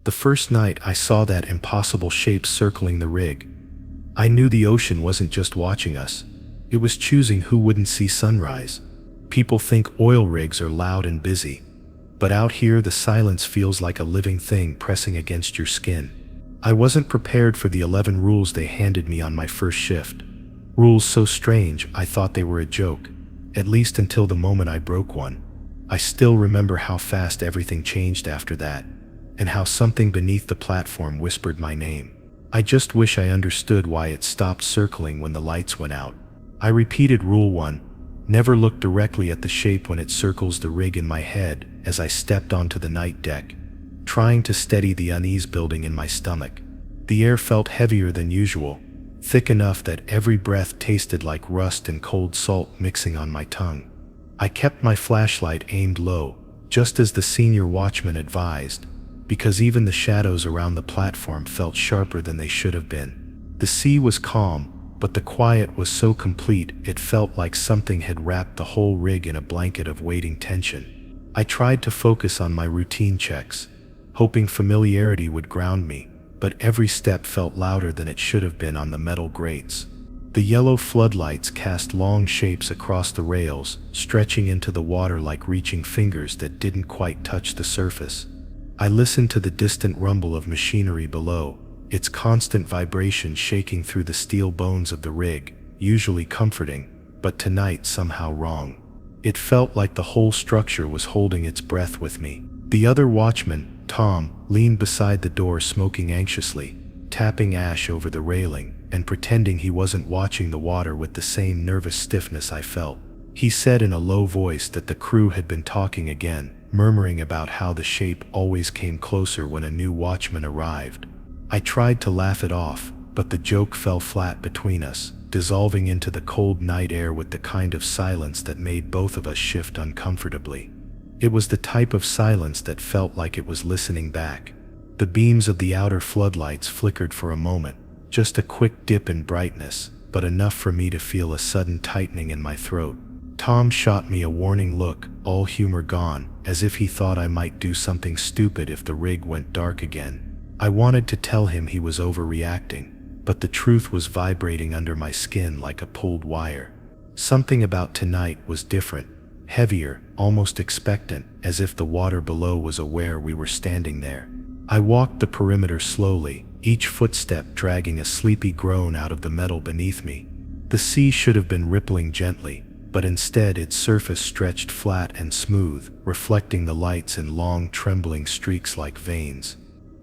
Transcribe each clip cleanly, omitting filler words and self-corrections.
The first night I saw that impossible shape circling the rig, I knew the ocean wasn't just watching us. It was choosing who wouldn't see sunrise. People think oil rigs are loud and busy, but out here the silence feels like a living thing pressing against your skin. I wasn't prepared for the 11 rules they handed me on my first shift. Rules so strange I thought they were a joke, at least until the moment I broke one. I still remember how fast everything changed after that, and how something beneath the platform whispered my name. I just wish I understood why it stopped circling when the lights went out. I repeated Rule 1, never look directly at the shape when it circles the rig in my head as I stepped onto the night deck, trying to steady the unease building in my stomach. The air felt heavier than usual, thick enough that every breath tasted like rust and cold salt mixing on my tongue. I kept my flashlight aimed low, just as the senior watchman advised, because even the shadows around the platform felt sharper than they should have been. The sea was calm, but the quiet was so complete it felt like something had wrapped the whole rig in a blanket of waiting tension. I tried to focus on my routine checks, hoping familiarity would ground me, but every step felt louder than it should have been on the metal grates. The yellow floodlights cast long shapes across the rails, stretching into the water like reaching fingers that didn't quite touch the surface. I listened to the distant rumble of machinery below, its constant vibration shaking through the steel bones of the rig, usually comforting, but tonight somehow wrong. It felt like the whole structure was holding its breath with me. The other watchman, Tom, leaned beside the door smoking anxiously, tapping ash over the railing, and pretending he wasn't watching the water with the same nervous stiffness I felt. He said in a low voice that the crew had been talking again, murmuring about how the shape always came closer when a new watchman arrived. I tried to laugh it off, but the joke fell flat between us, dissolving into the cold night air with the kind of silence that made both of us shift uncomfortably. It was the type of silence that felt like it was listening back. The beams of the outer floodlights flickered for a moment, just a quick dip in brightness, but enough for me to feel a sudden tightening in my throat. Tom shot me a warning look, all humor gone, as if he thought I might do something stupid if the rig went dark again. I wanted to tell him he was overreacting, but the truth was vibrating under my skin like a pulled wire. Something about tonight was different, heavier, almost expectant, as if the water below was aware we were standing there. I walked the perimeter slowly, each footstep dragging a sleepy groan out of the metal beneath me. The sea should have been rippling gently, but instead its surface stretched flat and smooth, reflecting the lights in long trembling streaks like veins.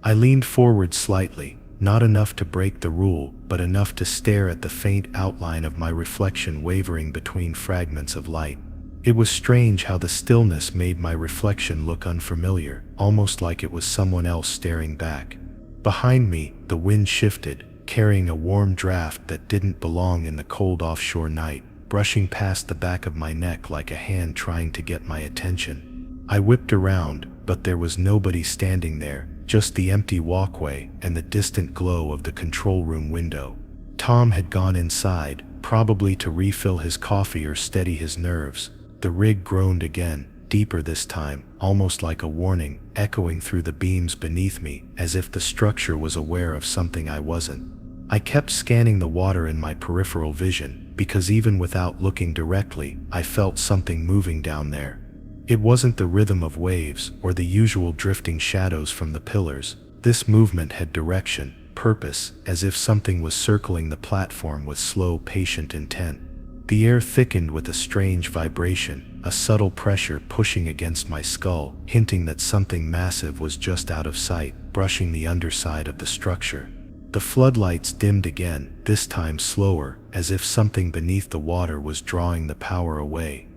I leaned forward slightly, not enough to break the rule, but enough to stare at the faint outline of my reflection wavering between fragments of light. It was strange how the stillness made my reflection look unfamiliar, almost like it was someone else staring back. Behind me, the wind shifted, carrying a warm draft that didn't belong in the cold offshore night, brushing past the back of my neck like a hand trying to get my attention. I whipped around, but there was nobody standing there, just the empty walkway and the distant glow of the control room window. Tom had gone inside, probably to refill his coffee or steady his nerves. The rig groaned again, deeper this time, almost like a warning, echoing through the beams beneath me, as if the structure was aware of something I wasn't. I kept scanning the water in my peripheral vision, because even without looking directly, I felt something moving down there. It wasn't the rhythm of waves or the usual drifting shadows from the pillars. This movement had direction, purpose, as if something was circling the platform with slow, patient intent. The air thickened with a strange vibration, a subtle pressure pushing against my skull, hinting that something massive was just out of sight, brushing the underside of the structure. The floodlights dimmed again, this time slower, as if something beneath the water was drawing the power away.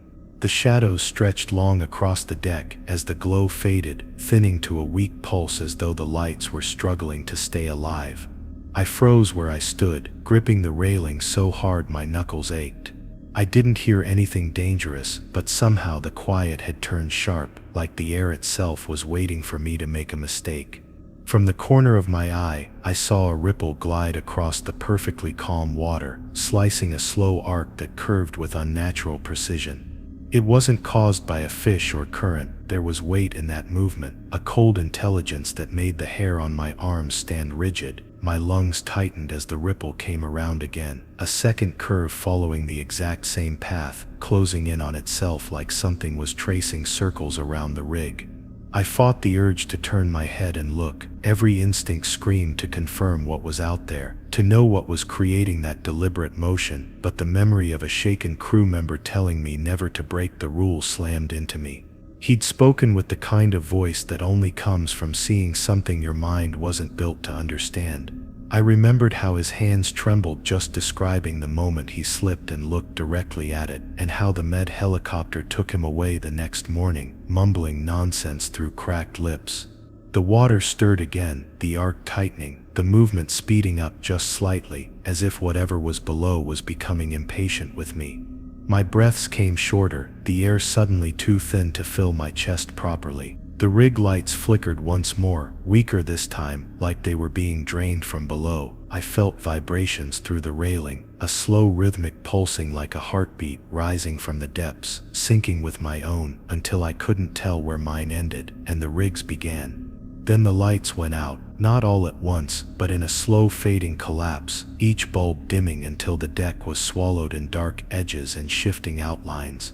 The shadows stretched long across the deck as the glow faded, thinning to a weak pulse as though the lights were struggling to stay alive. I froze where I stood, gripping the railing so hard my knuckles ached. I didn't hear anything dangerous, but somehow the quiet had turned sharp, like the air itself was waiting for me to make a mistake. From the corner of my eye, I saw a ripple glide across the perfectly calm water, slicing a slow arc that curved with unnatural precision. It wasn't caused by a fish or current. There was weight in that movement, a cold intelligence that made the hair on my arms stand rigid. My lungs tightened as the ripple came around again, a second curve following the exact same path, closing in on itself like something was tracing circles around the rig. I fought the urge to turn my head and look. Every instinct screamed to confirm what was out there, to know what was creating that deliberate motion, but the memory of a shaken crew member telling me never to break the rules slammed into me. He'd spoken with the kind of voice that only comes from seeing something your mind wasn't built to understand. I remembered how his hands trembled just describing the moment he slipped and looked directly at it, and how the med helicopter took him away the next morning, mumbling nonsense through cracked lips. The water stirred again, the arc tightening, the movement speeding up just slightly, as if whatever was below was becoming impatient with me. My breaths came shorter, the air suddenly too thin to fill my chest properly. The rig lights flickered once more, weaker this time, like they were being drained from below. I felt vibrations through the railing, a slow rhythmic pulsing like a heartbeat rising from the depths, syncing with my own, until I couldn't tell where mine ended, and the rig's began. Then the lights went out, not all at once, but in a slow fading collapse, each bulb dimming until the deck was swallowed in dark edges and shifting outlines.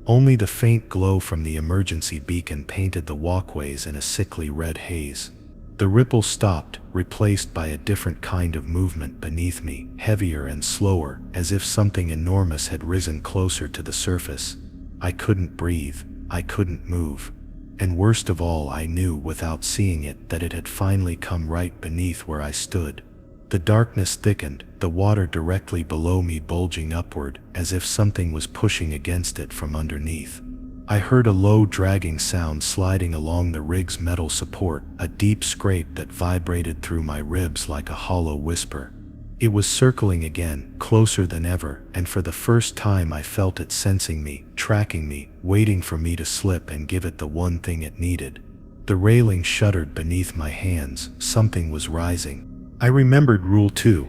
Only the faint glow from the emergency beacon painted the walkways in a sickly red haze. The ripple stopped, replaced by a different kind of movement beneath me, heavier and slower, as if something enormous had risen closer to the surface. I couldn't breathe, I couldn't move. And worst of all, I knew without seeing it that it had finally come right beneath where I stood. The darkness thickened, the water directly below me bulging upward, as if something was pushing against it from underneath. I heard a low dragging sound sliding along the rig's metal support, a deep scrape that vibrated through my ribs like a hollow whisper. It was circling again, closer than ever, and for the first time I felt it sensing me, tracking me, waiting for me to slip and give it the one thing it needed. The railing shuddered beneath my hands, something was rising. I remembered Rule 2.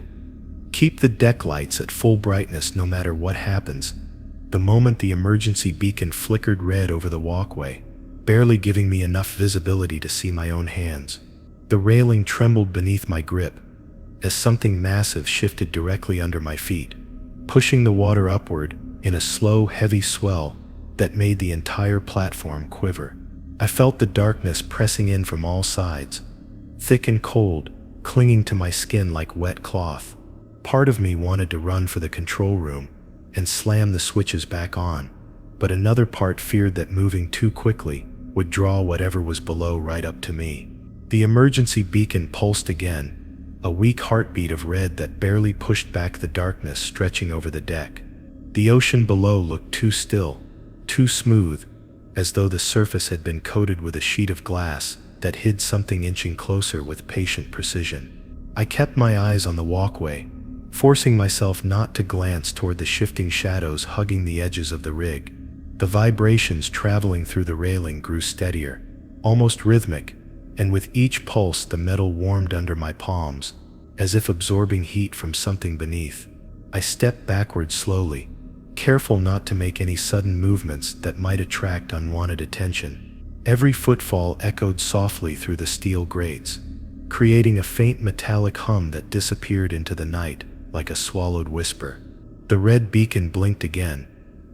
Keep the deck lights at full brightness no matter what happens. The moment the emergency beacon flickered red over the walkway, barely giving me enough visibility to see my own hands. The railing trembled beneath my grip, as something massive shifted directly under my feet, pushing the water upward in a slow, heavy swell that made the entire platform quiver. I felt the darkness pressing in from all sides, thick and cold, clinging to my skin like wet cloth. Part of me wanted to run for the control room and slam the switches back on, but another part feared that moving too quickly would draw whatever was below right up to me. The emergency beacon pulsed again, a weak heartbeat of red that barely pushed back the darkness stretching over the deck. The ocean below looked too still, too smooth, as though the surface had been coated with a sheet of glass that hid something inching closer with patient precision. I kept my eyes on the walkway, forcing myself not to glance toward the shifting shadows hugging the edges of the rig. The vibrations traveling through the railing grew steadier, almost rhythmic, and with each pulse the metal warmed under my palms, as if absorbing heat from something beneath. I stepped backward slowly, careful not to make any sudden movements that might attract unwanted attention. Every footfall echoed softly through the steel grates, creating a faint metallic hum that disappeared into the night like a swallowed whisper. The red beacon blinked again,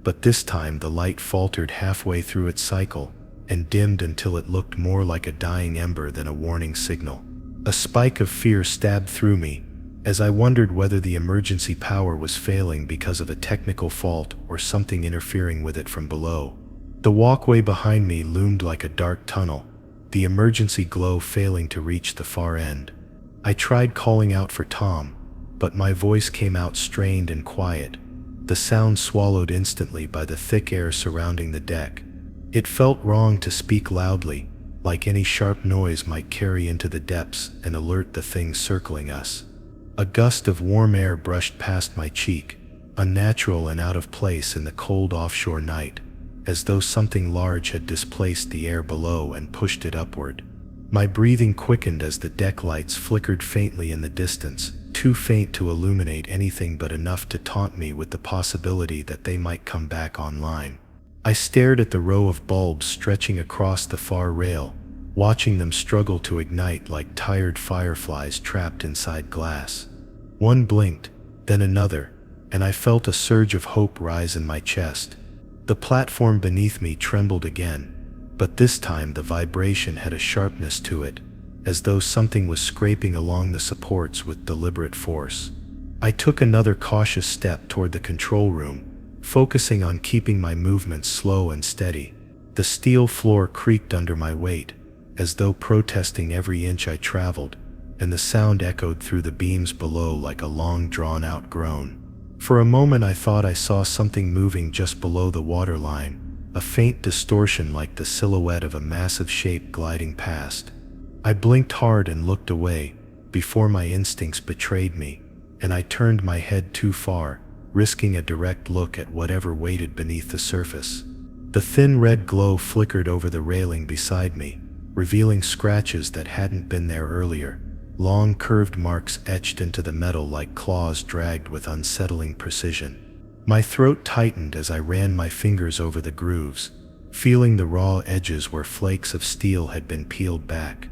but this time the light faltered halfway through its cycle and dimmed until it looked more like a dying ember than a warning signal. A spike of fear stabbed through me as I wondered whether the emergency power was failing because of a technical fault or something interfering with it from below. The walkway behind me loomed like a dark tunnel, the emergency glow failing to reach the far end. I tried calling out for Tom, but my voice came out strained and quiet, the sound swallowed instantly by the thick air surrounding the deck. It felt wrong to speak loudly, like any sharp noise might carry into the depths and alert the things circling us. A gust of warm air brushed past my cheek, unnatural and out of place in the cold offshore night, as though something large had displaced the air below and pushed it upward. My breathing quickened as the deck lights flickered faintly in the distance, too faint to illuminate anything but enough to taunt me with the possibility that they might come back online. I stared at the row of bulbs stretching across the far rail, watching them struggle to ignite like tired fireflies trapped inside glass. One blinked, then another, and I felt a surge of hope rise in my chest. The platform beneath me trembled again, but this time the vibration had a sharpness to it, as though something was scraping along the supports with deliberate force. I took another cautious step toward the control room, focusing on keeping my movements slow and steady. The steel floor creaked under my weight, as though protesting every inch I traveled, and the sound echoed through the beams below like a long drawn-out groan. For a moment I thought I saw something moving just below the waterline, a faint distortion like the silhouette of a massive shape gliding past. I blinked hard and looked away, before my instincts betrayed me, and I turned my head too far, risking a direct look at whatever waited beneath the surface. The thin red glow flickered over the railing beside me, revealing scratches that hadn't been there earlier, long curved marks etched into the metal like claws dragged with unsettling precision. My throat tightened as I ran my fingers over the grooves, feeling the raw edges where flakes of steel had been peeled back.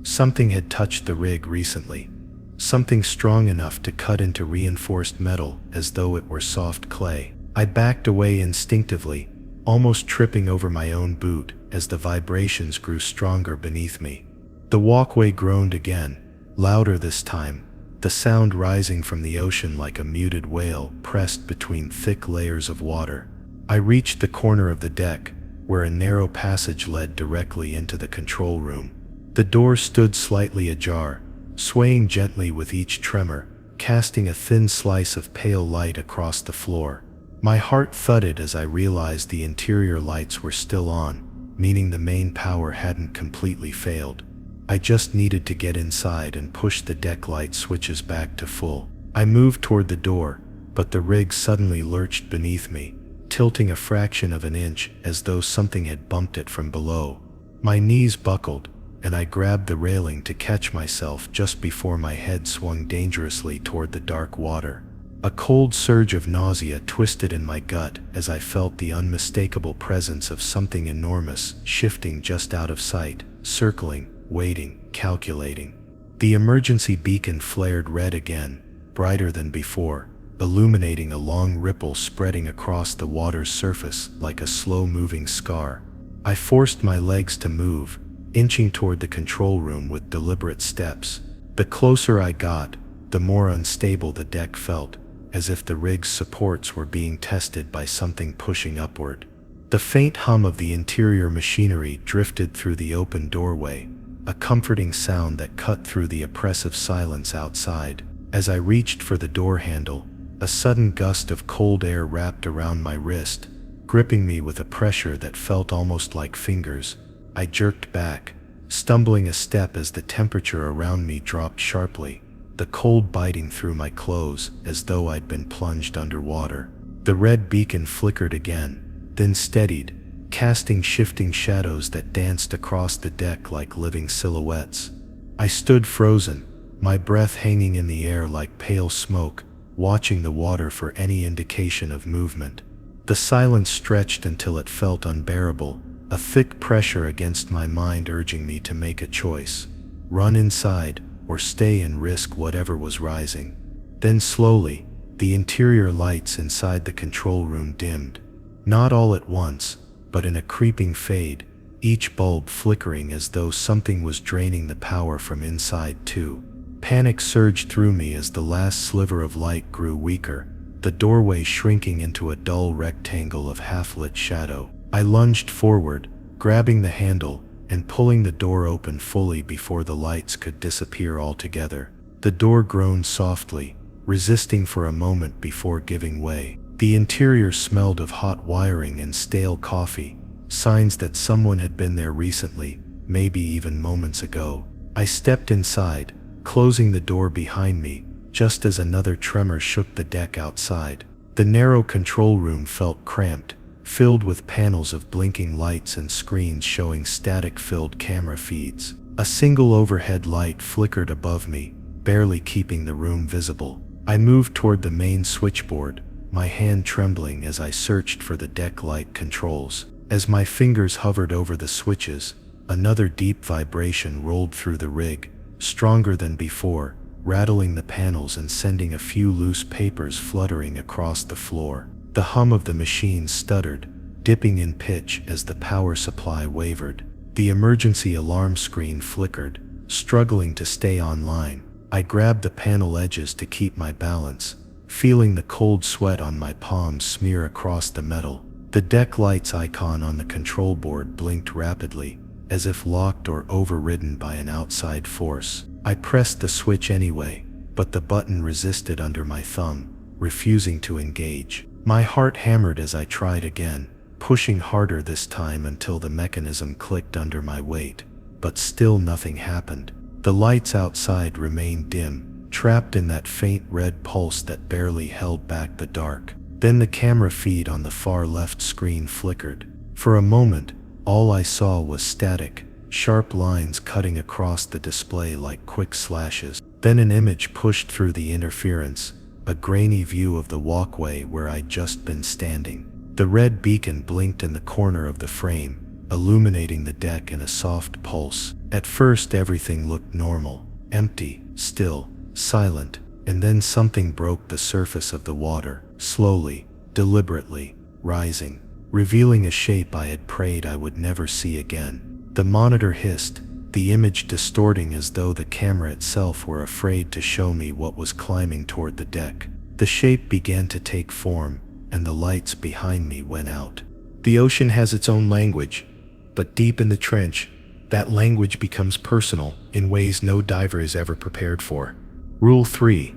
Something had touched the rig recently, something strong enough to cut into reinforced metal as though it were soft clay. I backed away instinctively, almost tripping over my own boot as the vibrations grew stronger beneath me. The walkway groaned again, louder this time, the sound rising from the ocean like a muted wail pressed between thick layers of water. I reached the corner of the deck, where a narrow passage led directly into the control room. The door stood slightly ajar, swaying gently with each tremor, casting a thin slice of pale light across the floor. My heart thudded as I realized the interior lights were still on, meaning the main power hadn't completely failed. I just needed to get inside and push the deck light switches back to full. I moved toward the door, but the rig suddenly lurched beneath me, tilting a fraction of an inch as though something had bumped it from below. My knees buckled, and I grabbed the railing to catch myself just before my head swung dangerously toward the dark water. A cold surge of nausea twisted in my gut as I felt the unmistakable presence of something enormous shifting just out of sight, circling, waiting, calculating. The emergency beacon flared red again, brighter than before, illuminating a long ripple spreading across the water's surface like a slow-moving scar. I forced my legs to move, inching toward the control room with deliberate steps. The closer I got, the more unstable the deck felt, as if the rig's supports were being tested by something pushing upward. The faint hum of the interior machinery drifted through the open doorway, a comforting sound that cut through the oppressive silence outside. As I reached for the door handle, a sudden gust of cold air wrapped around my wrist, gripping me with a pressure that felt almost like fingers. I jerked back, stumbling a step as the temperature around me dropped sharply, the cold biting through my clothes as though I'd been plunged underwater. The red beacon flickered again, then steadied, casting shifting shadows that danced across the deck like living silhouettes. I stood frozen, my breath hanging in the air like pale smoke, watching the water for any indication of movement. The silence stretched until it felt unbearable, a thick pressure against my mind urging me to make a choice: run inside, or stay and risk whatever was rising. Then slowly, the interior lights inside the control room dimmed. Not all at once, but in a creeping fade, each bulb flickering as though something was draining the power from inside too. Panic surged through me as the last sliver of light grew weaker, the doorway shrinking into a dull rectangle of half-lit shadow. I lunged forward, grabbing the handle, and pulling the door open fully before the lights could disappear altogether. The door groaned softly, resisting for a moment before giving way. The interior smelled of hot wiring and stale coffee, signs that someone had been there recently, maybe even moments ago. I stepped inside, closing the door behind me, just as another tremor shook the deck outside. The narrow control room felt cramped, filled with panels of blinking lights and screens showing static-filled camera feeds. A single overhead light flickered above me, barely keeping the room visible. I moved toward the main switchboard, my hand trembling as I searched for the deck light controls. As my fingers hovered over the switches, another deep vibration rolled through the rig, stronger than before, rattling the panels and sending a few loose papers fluttering across the floor. The hum of the machine stuttered, dipping in pitch as the power supply wavered. The emergency alarm screen flickered, struggling to stay online. I grabbed the panel edges to keep my balance, feeling the cold sweat on my palms smear across the metal. The deck lights icon on the control board blinked rapidly, as if locked or overridden by an outside force. I pressed the switch anyway, but the button resisted under my thumb, refusing to engage. My heart hammered as I tried again, pushing harder this time until the mechanism clicked under my weight. But still nothing happened. The lights outside remained dim, trapped in that faint red pulse that barely held back the dark. Then the camera feed on the far left screen flickered. For a moment, all I saw was static, sharp lines cutting across the display like quick slashes. Then an image pushed through the interference, a grainy view of the walkway where I'd just been standing. The red beacon blinked in the corner of the frame, illuminating the deck in a soft pulse. At first everything looked normal, empty, still, silent, and then something broke the surface of the water, slowly, deliberately, rising, revealing a shape I had prayed I would never see again. The monitor hissed, the image distorting as though the camera itself were afraid to show me what was climbing toward the deck. The shape began to take form, and the lights behind me went out. The ocean has its own language, but deep in the trench, that language becomes personal in ways no diver is ever prepared for. Rule 3.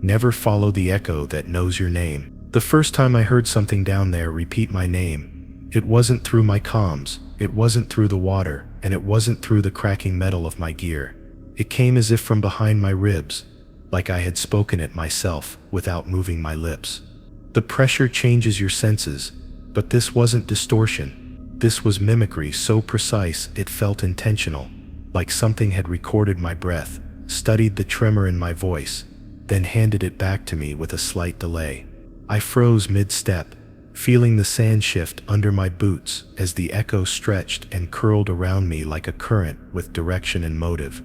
Never follow the echo that knows your name. The first time I heard something down there repeat my name, it wasn't through my comms, it wasn't through the water, and it wasn't through the cracking metal of my gear. It came as if from behind my ribs, like I had spoken it myself without moving my lips. The pressure changes your senses, but this wasn't distortion. This was mimicry so precise it felt intentional, like something had recorded my breath, studied the tremor in my voice, then handed it back to me with a slight delay. I froze mid-step, feeling the sand shift under my boots as the echo stretched and curled around me like a current with direction and motive.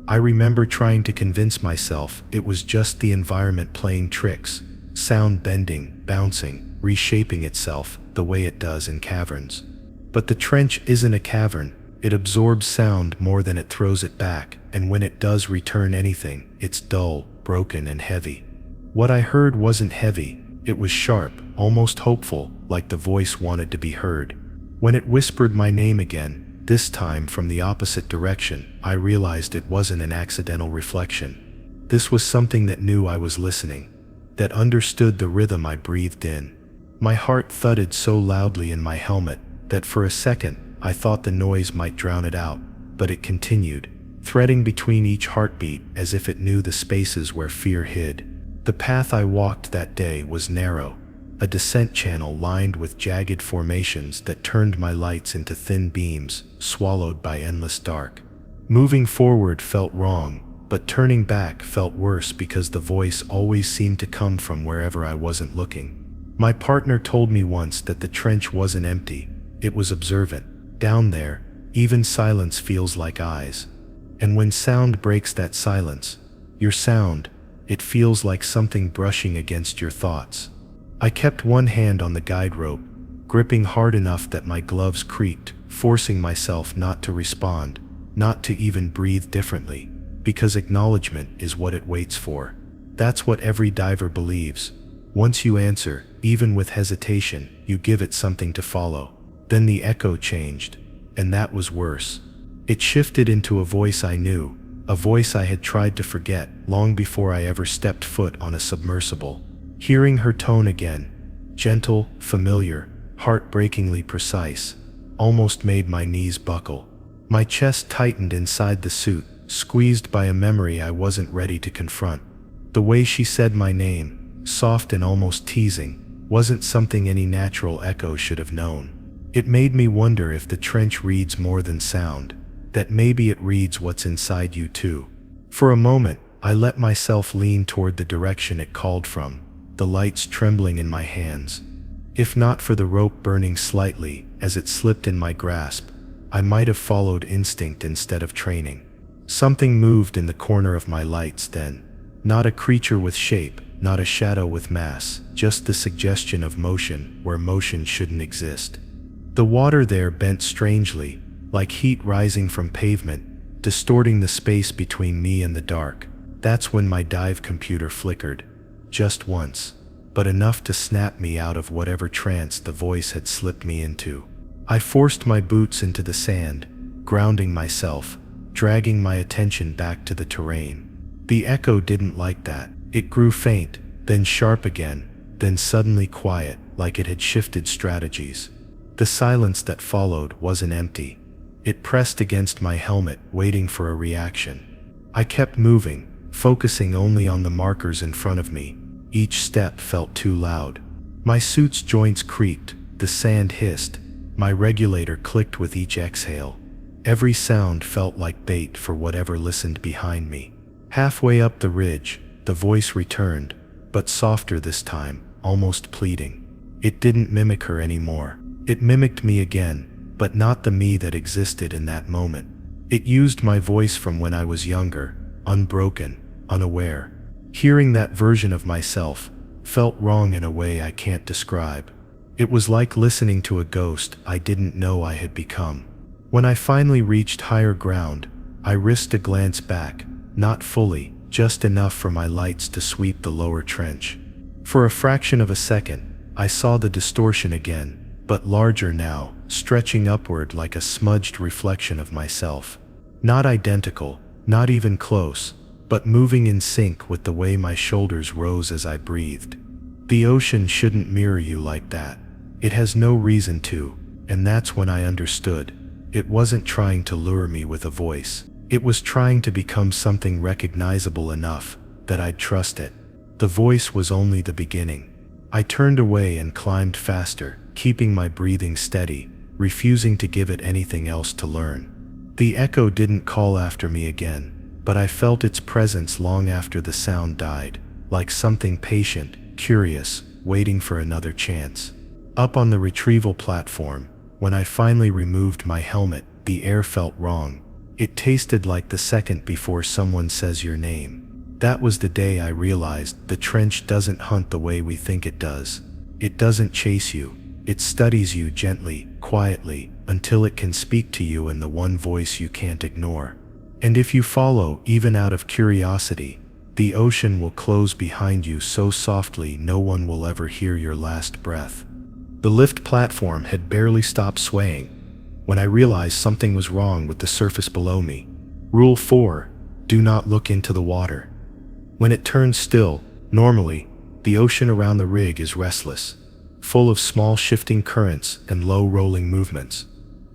I remember trying to convince myself it was just the environment playing tricks, sound bending, bouncing, reshaping itself the way it does in caverns. But the trench isn't a cavern. It absorbs sound more than it throws it back, and when it does return anything, it's dull, broken, and heavy. What I heard wasn't heavy. It was sharp, almost hopeful, like the voice wanted to be heard. When it whispered my name again, this time from the opposite direction, I realized it wasn't an accidental reflection. This was something that knew I was listening, that understood the rhythm I breathed in. My heart thudded so loudly in my helmet that for a second I thought the noise might drown it out, but it continued, threading between each heartbeat as if it knew the spaces where fear hid. The path I walked that day was narrow, a descent channel lined with jagged formations that turned my lights into thin beams, swallowed by endless dark. Moving forward felt wrong, but turning back felt worse because the voice always seemed to come from wherever I wasn't looking. My partner told me once that the trench wasn't empty, it was observant. Down there, even silence feels like eyes. And when sound breaks that silence, your sound, it feels like something brushing against your thoughts. I kept one hand on the guide rope, gripping hard enough that my gloves creaked, forcing myself not to respond, not to even breathe differently, because acknowledgement is what it waits for. That's what every diver believes. Once you answer, even with hesitation, you give it something to follow. Then the echo changed, and that was worse. It shifted into a voice I knew, a voice I had tried to forget long before I ever stepped foot on a submersible. Hearing her tone again, gentle, familiar, heartbreakingly precise, almost made my knees buckle. My chest tightened inside the suit, squeezed by a memory I wasn't ready to confront. The way she said my name, soft and almost teasing, wasn't something any natural echo should have known. It made me wonder if the trench reads more than sound, that maybe it reads what's inside you too. For a moment, I let myself lean toward the direction it called from, the lights trembling in my hands. If not for the rope burning slightly as it slipped in my grasp, I might have followed instinct instead of training. Something moved in the corner of my lights then. Not a creature with shape, not a shadow with mass, just the suggestion of motion where motion shouldn't exist. The water there bent strangely, like heat rising from pavement, distorting the space between me and the dark. That's when my dive computer flickered. Just once, but enough to snap me out of whatever trance the voice had slipped me into. I forced my boots into the sand, grounding myself, dragging my attention back to the terrain. The echo didn't like that. It grew faint, then sharp again, then suddenly quiet, like it had shifted strategies. The silence that followed wasn't empty. It pressed against my helmet, waiting for a reaction. I kept moving, focusing only on the markers in front of me. Each step felt too loud. My suit's joints creaked, the sand hissed, my regulator clicked with each exhale. Every sound felt like bait for whatever listened behind me. Halfway up the ridge, the voice returned, but softer this time, almost pleading. It didn't mimic her anymore. It mimicked me again, but not the me that existed in that moment. It used my voice from when I was younger, unbroken, unaware. Hearing that version of myself felt wrong in a way I can't describe. It was like listening to a ghost I didn't know I had become. When I finally reached higher ground, I risked a glance back, not fully, just enough for my lights to sweep the lower trench. For a fraction of a second, I saw the distortion again, but larger now, stretching upward like a smudged reflection of myself. Not identical, not even close, but moving in sync with the way my shoulders rose as I breathed. The ocean shouldn't mirror you like that. It has no reason to, and that's when I understood. It wasn't trying to lure me with a voice. It was trying to become something recognizable enough that I'd trust it. The voice was only the beginning. I turned away and climbed faster, keeping my breathing steady, refusing to give it anything else to learn. The echo didn't call after me again, but I felt its presence long after the sound died, like something patient, curious, waiting for another chance. Up on the retrieval platform, when I finally removed my helmet, the air felt wrong. It tasted like the second before someone says your name. That was the day I realized the trench doesn't hunt the way we think it does. It doesn't chase you. It studies you gently, quietly, until it can speak to you in the one voice you can't ignore. And if you follow, even out of curiosity, the ocean will close behind you so softly no one will ever hear your last breath. The lift platform had barely stopped swaying when I realized something was wrong with the surface below me. Rule 4: do not look into the water. When it turns still, normally, the ocean around the rig is restless, full of small shifting currents and low rolling movements.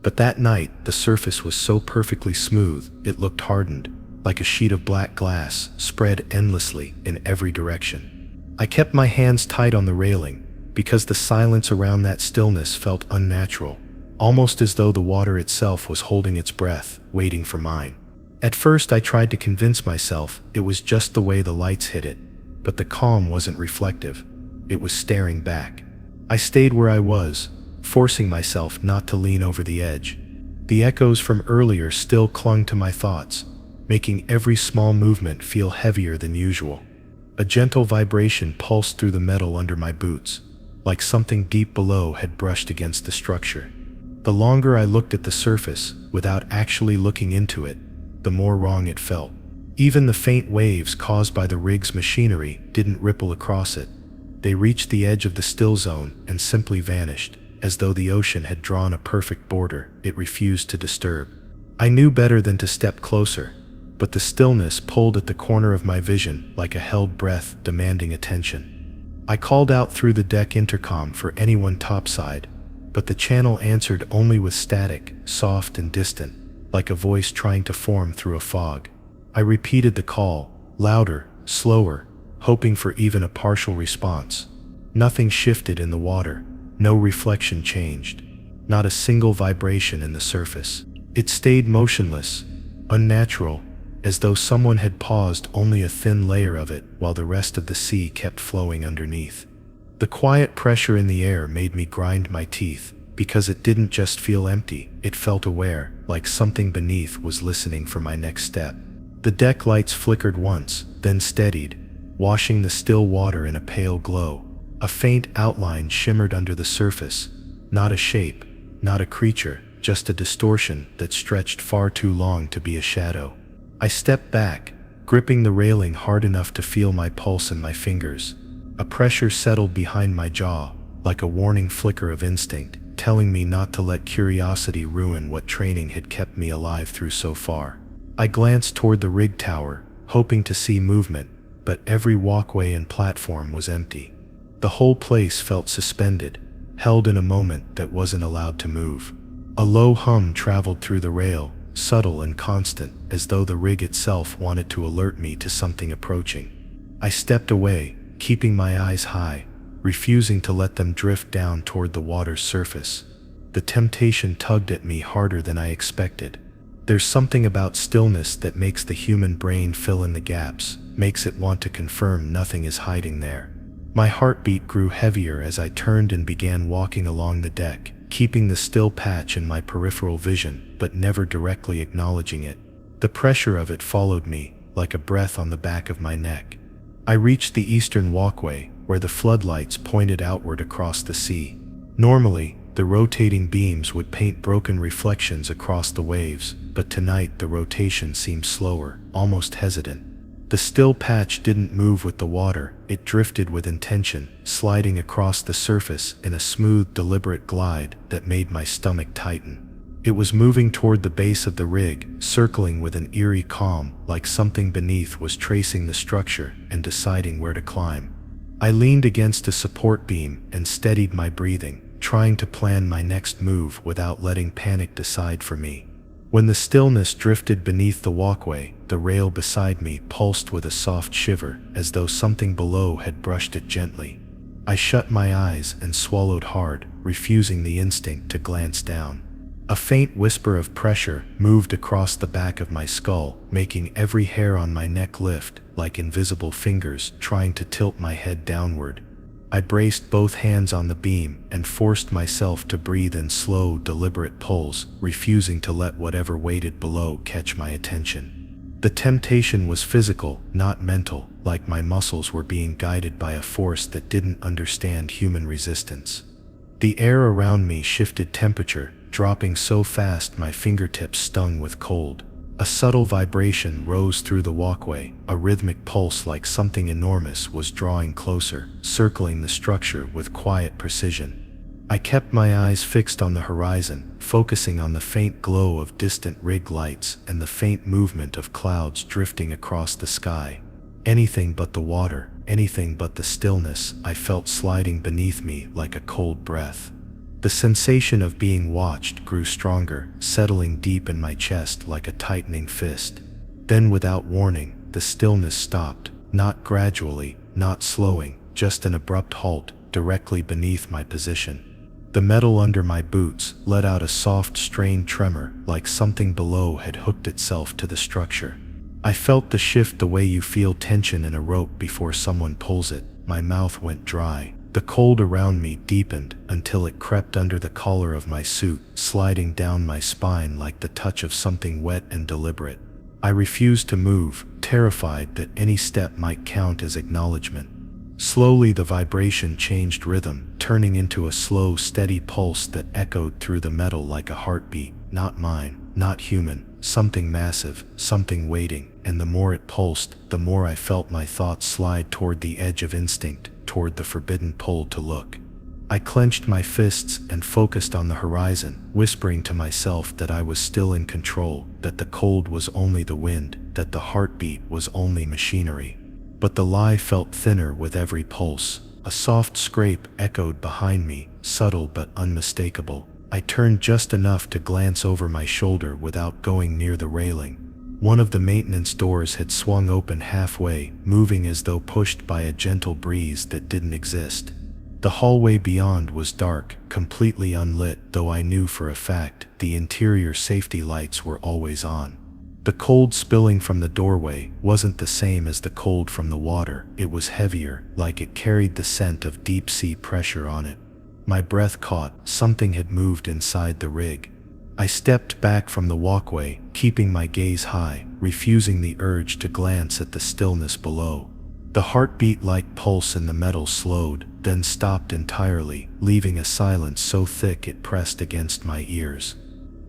But that night, the surface was so perfectly smooth, it looked hardened, like a sheet of black glass spread endlessly in every direction. I kept my hands tight on the railing, because the silence around that stillness felt unnatural, almost as though the water itself was holding its breath, waiting for mine. At first I tried to convince myself it was just the way the lights hit it, but the calm wasn't reflective. It was staring back. I stayed where I was, forcing myself not to lean over the edge. The echoes from earlier still clung to my thoughts, making every small movement feel heavier than usual. A gentle vibration pulsed through the metal under my boots, like something deep below had brushed against the structure. The longer I looked at the surface, without actually looking into it, the more wrong it felt. Even the faint waves caused by the rig's machinery didn't ripple across it. They reached the edge of the still zone and simply vanished, as though the ocean had drawn a perfect border it refused to disturb. I knew better than to step closer, but the stillness pulled at the corner of my vision like a held breath demanding attention. I called out through the deck intercom for anyone topside, but the channel answered only with static, soft and distant, like a voice trying to form through a fog. I repeated the call, louder, slower, hoping for even a partial response. Nothing shifted in the water, no reflection changed, not a single vibration in the surface. It stayed motionless, unnatural, as though someone had paused only a thin layer of it while the rest of the sea kept flowing underneath. The quiet pressure in the air made me grind my teeth, because it didn't just feel empty, it felt aware, like something beneath was listening for my next step. The deck lights flickered once, then steadied, washing the still water in a pale glow. A faint outline shimmered under the surface, not a shape, not a creature, just a distortion that stretched far too long to be a shadow. I stepped back, gripping the railing hard enough to feel my pulse in my fingers. A pressure settled behind my jaw, like a warning flicker of instinct, telling me not to let curiosity ruin what training had kept me alive through so far. I glanced toward the rig tower, hoping to see movement, but every walkway and platform was empty. The whole place felt suspended, held in a moment that wasn't allowed to move. A low hum traveled through the rail, subtle and constant, as though the rig itself wanted to alert me to something approaching. I stepped away, keeping my eyes high, refusing to let them drift down toward the water's surface. The temptation tugged at me harder than I expected. There's something about stillness that makes the human brain fill in the gaps, makes it want to confirm nothing is hiding there. My heartbeat grew heavier as I turned and began walking along the deck, keeping the still patch in my peripheral vision, but never directly acknowledging it. The pressure of it followed me, like a breath on the back of my neck. I reached the eastern walkway, where the floodlights pointed outward across the sea. Normally, the rotating beams would paint broken reflections across the waves, but tonight the rotation seemed slower, almost hesitant. The still patch didn't move with the water, it drifted with intention, sliding across the surface in a smooth, deliberate glide that made my stomach tighten. It was moving toward the base of the rig, circling with an eerie calm, like something beneath was tracing the structure and deciding where to climb. I leaned against a support beam and steadied my breathing, trying to plan my next move without letting panic decide for me. When the stillness drifted beneath the walkway, the rail beside me pulsed with a soft shiver, as though something below had brushed it gently. I shut my eyes and swallowed hard, refusing the instinct to glance down. A faint whisper of pressure moved across the back of my skull, making every hair on my neck lift, like invisible fingers trying to tilt my head downward. I braced both hands on the beam and forced myself to breathe in slow, deliberate pulls, refusing to let whatever waited below catch my attention. The temptation was physical, not mental, like my muscles were being guided by a force that didn't understand human resistance. The air around me shifted temperature, dropping so fast my fingertips stung with cold. A subtle vibration rose through the walkway, a rhythmic pulse like something enormous was drawing closer, circling the structure with quiet precision. I kept my eyes fixed on the horizon, focusing on the faint glow of distant rig lights and the faint movement of clouds drifting across the sky. Anything but the water, anything but the stillness I felt sliding beneath me like a cold breath. The sensation of being watched grew stronger, settling deep in my chest like a tightening fist. Then, without warning, the stillness stopped, not gradually, not slowing, just an abrupt halt, directly beneath my position. The metal under my boots let out a soft, strained tremor, like something below had hooked itself to the structure. I felt the shift the way you feel tension in a rope before someone pulls it. My mouth went dry. The cold around me deepened until it crept under the collar of my suit, sliding down my spine like the touch of something wet and deliberate. I refused to move, terrified that any step might count as acknowledgement. Slowly the vibration changed rhythm, turning into a slow, steady pulse that echoed through the metal like a heartbeat, not mine, not human, something massive, something waiting, and the more it pulsed, the more I felt my thoughts slide toward the edge of instinct, toward the forbidden pull to look. I clenched my fists and focused on the horizon, whispering to myself that I was still in control, that the cold was only the wind, that the heartbeat was only machinery. But the lie felt thinner with every pulse. A soft scrape echoed behind me, subtle but unmistakable. I turned just enough to glance over my shoulder without going near the railing. One of the maintenance doors had swung open halfway, moving as though pushed by a gentle breeze that didn't exist. The hallway beyond was dark, completely unlit, though I knew for a fact the interior safety lights were always on. The cold spilling from the doorway wasn't the same as the cold from the water. It was heavier, like it carried the scent of deep-sea pressure on it. My breath caught. Something had moved inside the rig. I stepped back from the walkway, keeping my gaze high, refusing the urge to glance at the stillness below. The heartbeat-like pulse in the metal slowed, then stopped entirely, leaving a silence so thick it pressed against my ears.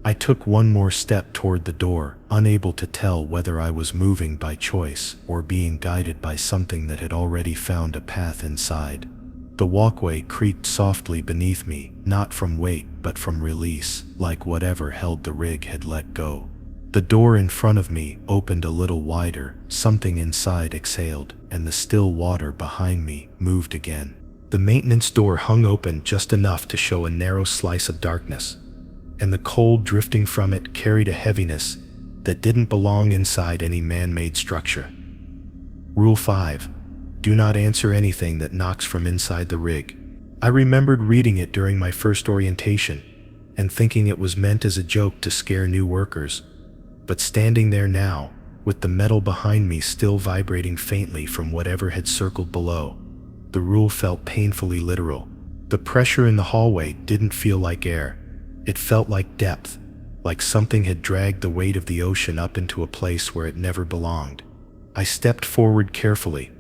I took one more step toward the door, unable to tell whether I was moving by choice or being guided by something that had already found a path inside. The walkway creaked softly beneath me, not from weight but from release, like whatever held the rig had let go. The door in front of me opened a little wider, something inside exhaled, and the still water behind me moved again. The maintenance door hung open just enough to show a narrow slice of darkness, and the cold drifting from it carried a heaviness that didn't belong inside any man-made structure. Rule 5. Do not answer anything that knocks from inside the rig. I remembered reading it during my first orientation and thinking it was meant as a joke to scare new workers. But standing there now, with the metal behind me still vibrating faintly from whatever had circled below, the rule felt painfully literal. The pressure in the hallway didn't feel like air. It felt like depth, like something had dragged the weight of the ocean up into a place where it never belonged. I stepped forward carefully,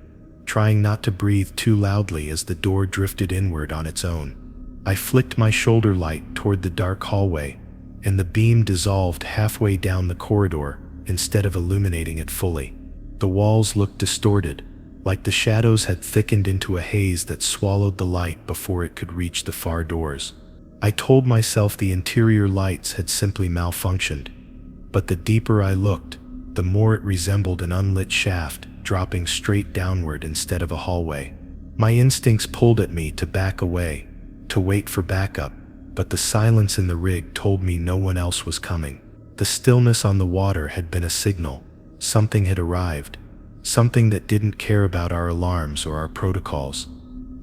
trying not to breathe too loudly as the door drifted inward on its own. I flicked my shoulder light toward the dark hallway, and the beam dissolved halfway down the corridor instead of illuminating it fully. The walls looked distorted, like the shadows had thickened into a haze that swallowed the light before it could reach the far doors. I told myself the interior lights had simply malfunctioned, but the deeper I looked, the more it resembled an unlit shaft dropping straight downward instead of a hallway. My instincts pulled at me to back away, to wait for backup, but the silence in the rig told me no one else was coming. The stillness on the water had been a signal. Something had arrived, something that didn't care about our alarms or our protocols.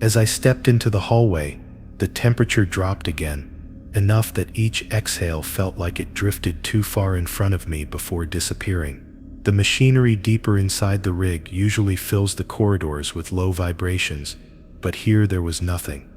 As I stepped into the hallway, the temperature dropped again, enough that each exhale felt like it drifted too far in front of me before disappearing. The machinery deeper inside the rig usually fills the corridors with low vibrations, but here there was nothing.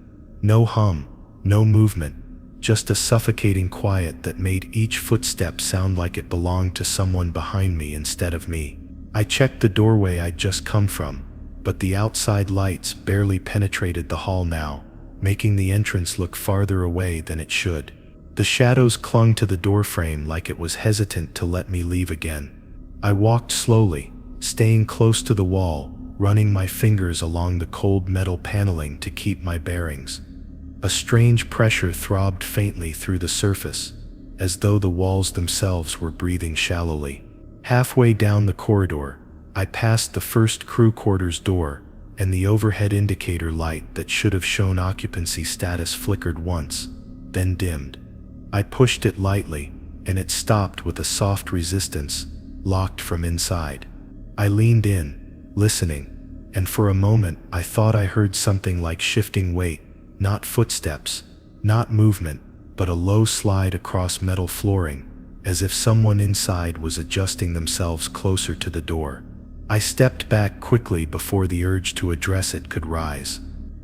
No hum, no movement, just a suffocating quiet that made each footstep sound like it belonged to someone behind me instead of me. I checked the doorway I'd just come from, but the outside lights barely penetrated the hall now, making the entrance look farther away than it should. The shadows clung to the doorframe like it was hesitant to let me leave again. I walked slowly, staying close to the wall, running my fingers along the cold metal paneling to keep my bearings. A strange pressure throbbed faintly through the surface, as though the walls themselves were breathing shallowly. Halfway down the corridor, I passed the first crew quarters door, and the overhead indicator light that should have shown occupancy status flickered once, then dimmed. I pushed it lightly, and it stopped with a soft resistance, locked from inside. I leaned in, listening, and for a moment I thought I heard something like shifting weight, not footsteps, not movement, but a low slide across metal flooring, as if someone inside was adjusting themselves closer to the door. I stepped back quickly before the urge to address it could rise.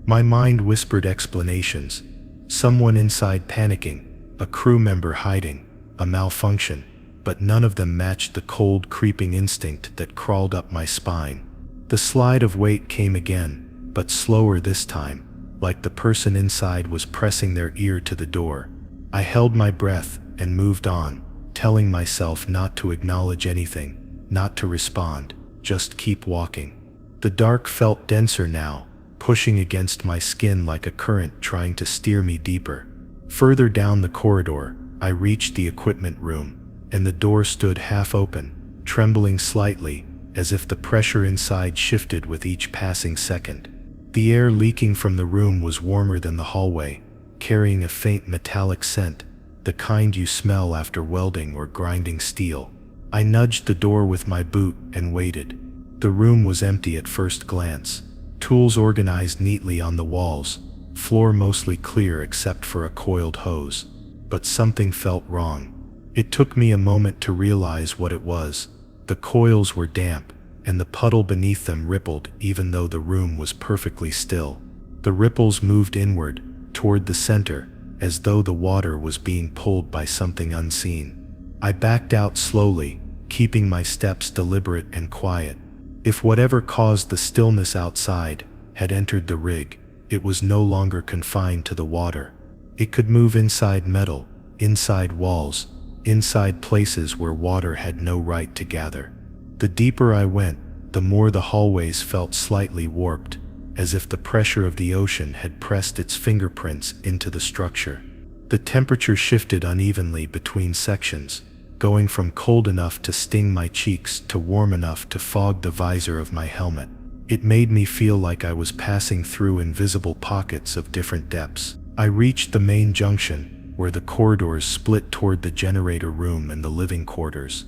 My mind whispered explanations. Someone inside panicking, a crew member hiding, a malfunction, but none of them matched the cold, creeping instinct that crawled up my spine. The slide of weight came again, but slower this time, like the person inside was pressing their ear to the door. I held my breath and moved on, telling myself not to acknowledge anything, not to respond, just keep walking. The dark felt denser now, pushing against my skin like a current trying to steer me deeper. Further down the corridor, I reached the equipment room, and the door stood half open, trembling slightly, as if the pressure inside shifted with each passing second. The air leaking from the room was warmer than the hallway, carrying a faint metallic scent, the kind you smell after welding or grinding steel. I nudged the door with my boot and waited. The room was empty at first glance, tools organized neatly on the walls, floor mostly clear except for a coiled hose. But something felt wrong. It took me a moment to realize what it was. The coils were damp, and the puddle beneath them rippled even though the room was perfectly still. The ripples moved inward, toward the center, as though the water was being pulled by something unseen. I backed out slowly, keeping my steps deliberate and quiet. If whatever caused the stillness outside had entered the rig, it was no longer confined to the water. It could move inside metal, inside walls, inside places where water had no right to gather. The deeper I went, the more the hallways felt slightly warped, as if the pressure of the ocean had pressed its fingerprints into the structure. The temperature shifted unevenly between sections, going from cold enough to sting my cheeks to warm enough to fog the visor of my helmet. It made me feel like I was passing through invisible pockets of different depths. I reached the main junction, where the corridors split toward the generator room and the living quarters.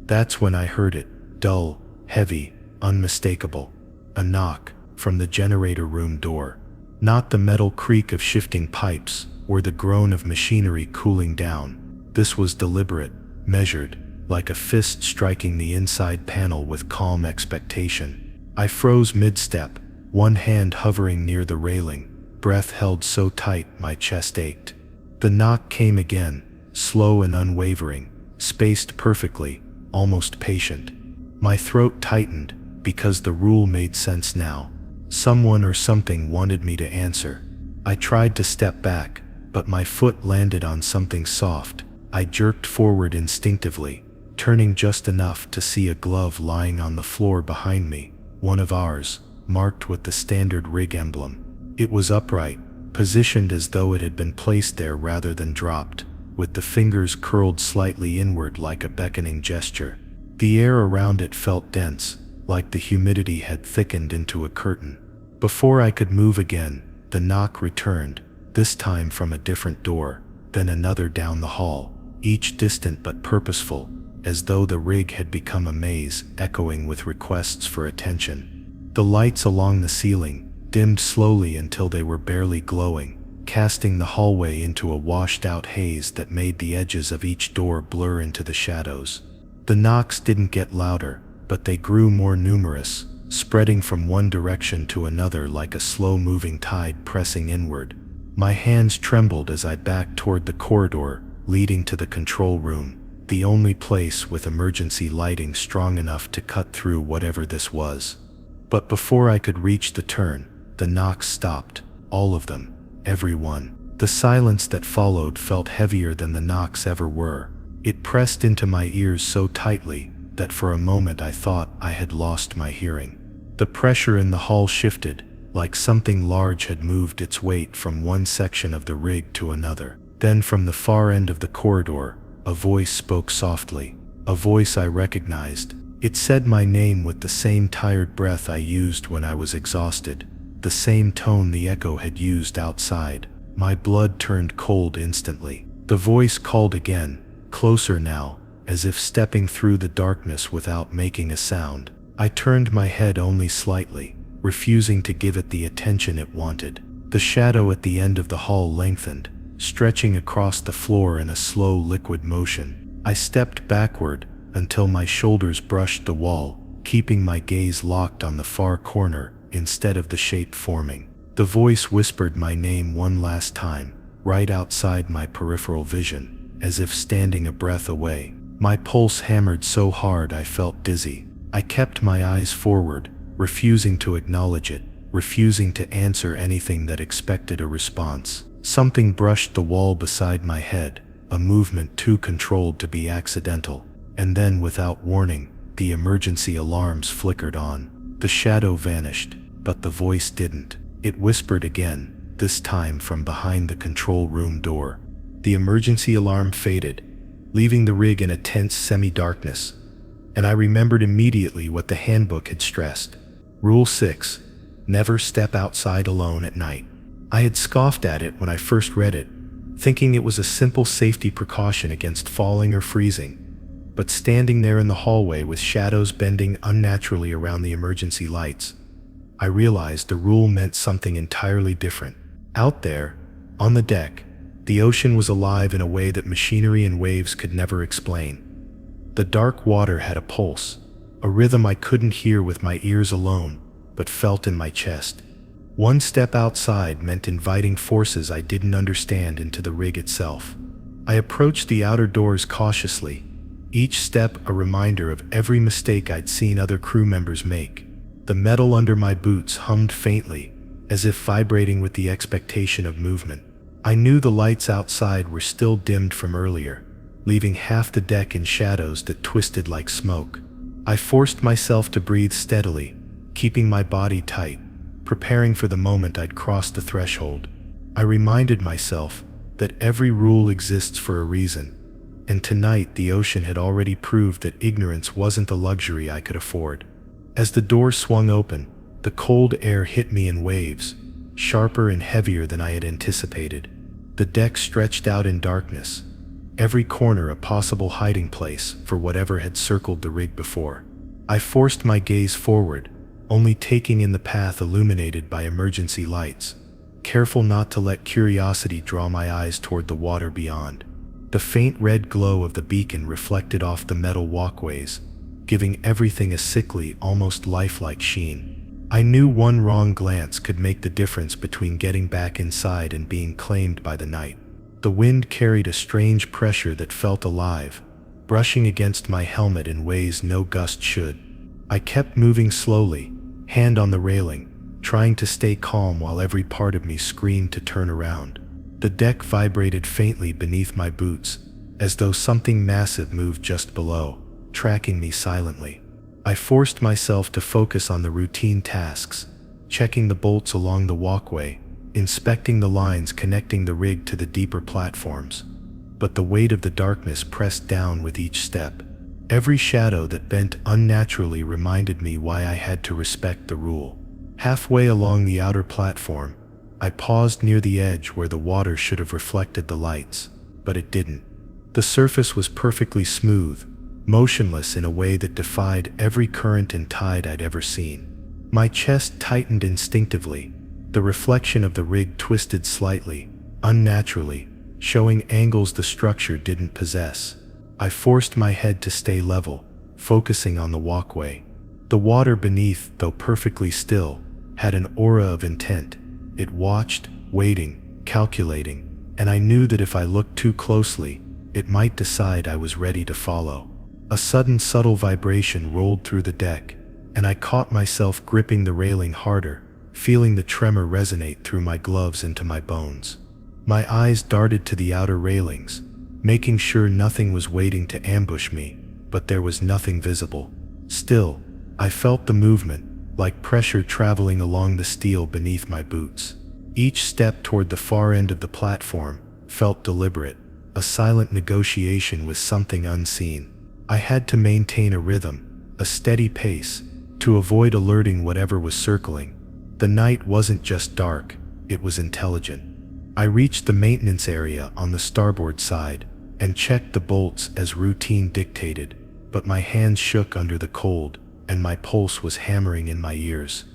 That's when I heard it, dull, heavy, unmistakable. A knock from the generator room door. Not the metal creak of shifting pipes, or the groan of machinery cooling down. This was deliberate, measured, like a fist striking the inside panel with calm expectation. I froze mid-step, one hand hovering near the railing, breath held so tight my chest ached. The knock came again, slow and unwavering, spaced perfectly, almost patient. My throat tightened, because the rule made sense now. Someone or something wanted me to answer. I tried to step back, but my foot landed on something soft. I jerked forward instinctively, turning just enough to see a glove lying on the floor behind me, one of ours, marked with the standard rig emblem. It was upright, positioned as though it had been placed there rather than dropped, with the fingers curled slightly inward like a beckoning gesture. The air around it felt dense, like the humidity had thickened into a curtain. Before I could move again, the knock returned, this time from a different door, then another down the hall, each distant but purposeful, as though the rig had become a maze, echoing with requests for attention. The lights along the ceiling dimmed slowly until they were barely glowing, casting the hallway into a washed-out haze that made the edges of each door blur into the shadows. The knocks didn't get louder, but they grew more numerous, spreading from one direction to another like a slow-moving tide pressing inward. My hands trembled as I backed toward the corridor leading to the control room, the only place with emergency lighting strong enough to cut through whatever this was. But before I could reach the turn, the knocks stopped, all of them, every one. The silence that followed felt heavier than the knocks ever were. It pressed into my ears so tightly that for a moment I thought I had lost my hearing. The pressure in the hall shifted, like something large had moved its weight from one section of the rig to another. Then from the far end of the corridor, a voice spoke softly, a voice I recognized. It said my name with the same tired breath I used when I was exhausted, the same tone the echo had used outside. My blood turned cold instantly. The voice called again, closer now, as if stepping through the darkness without making a sound. I turned my head only slightly, refusing to give it the attention it wanted. The shadow at the end of the hall lengthened, stretching across the floor in a slow liquid motion. I stepped backward until my shoulders brushed the wall, keeping my gaze locked on the far corner instead of the shape forming. The voice whispered my name one last time, right outside my peripheral vision, as if standing a breath away. My pulse hammered so hard I felt dizzy. I kept my eyes forward, refusing to acknowledge it, refusing to answer anything that expected a response. Something brushed the wall beside my head, a movement too controlled to be accidental. And then, without warning, the emergency alarms flickered on. The shadow vanished, but the voice didn't. It whispered again, this time from behind the control room door. The emergency alarm faded, leaving the rig in a tense semi-darkness. And I remembered immediately what the handbook had stressed. Rule 6, never step outside alone at night. I had scoffed at it when I first read it, thinking it was a simple safety precaution against falling or freezing. But standing there in the hallway with shadows bending unnaturally around the emergency lights, I realized the rule meant something entirely different. Out there, on the deck, The ocean was alive in a way that machinery and waves could never explain. The dark water had a pulse, a rhythm I couldn't hear with my ears alone, but felt in my chest. One step outside meant inviting forces I didn't understand into the rig itself. I approached the outer doors cautiously, each step a reminder of every mistake I'd seen other crew members make. The metal under my boots hummed faintly, as if vibrating with the expectation of movement. I knew the lights outside were still dimmed from earlier, leaving half the deck in shadows that twisted like smoke. I forced myself to breathe steadily, keeping my body tight, preparing for the moment I'd cross the threshold. I reminded myself that every rule exists for a reason, and tonight the ocean had already proved that ignorance wasn't a luxury I could afford. As the door swung open, the cold air hit me in waves, sharper and heavier than I had anticipated. The deck stretched out in darkness, every corner a possible hiding place for whatever had circled the rig before. I forced my gaze forward, only taking in the path illuminated by emergency lights, careful not to let curiosity draw my eyes toward the water beyond. The faint red glow of the beacon reflected off the metal walkways, giving everything a sickly, almost lifelike sheen. I knew one wrong glance could make the difference between getting back inside and being claimed by the night. The wind carried a strange pressure that felt alive, brushing against my helmet in ways no gust should. I kept moving slowly, hand on the railing, trying to stay calm while every part of me screamed to turn around. The deck vibrated faintly beneath my boots, as though something massive moved just below, tracking me silently. I forced myself to focus on the routine tasks, checking the bolts along the walkway, inspecting the lines connecting the rig to the deeper platforms. But the weight of the darkness pressed down with each step. Every shadow that bent unnaturally reminded me why I had to respect the rule. Halfway along the outer platform, I paused near the edge where the water should have reflected the lights, but it didn't. The surface was perfectly smooth, motionless in a way that defied every current and tide I'd ever seen. My chest tightened instinctively, the reflection of the rig twisted slightly, unnaturally, showing angles the structure didn't possess. I forced my head to stay level, focusing on the walkway. The water beneath, though perfectly still, had an aura of intent. It watched, waiting, calculating, and I knew that if I looked too closely, it might decide I was ready to follow. A sudden subtle vibration rolled through the deck, and I caught myself gripping the railing harder, feeling the tremor resonate through my gloves into my bones. My eyes darted to the outer railings, making sure nothing was waiting to ambush me, but there was nothing visible. Still, I felt the movement, like pressure traveling along the steel beneath my boots. Each step toward the far end of the platform felt deliberate, a silent negotiation with something unseen. I had to maintain a rhythm, a steady pace, to avoid alerting whatever was circling. The night wasn't just dark, it was intelligent. I reached the maintenance area on the starboard side and checked the bolts as routine dictated, but my hands shook under the cold, and my pulse was hammering in my ears.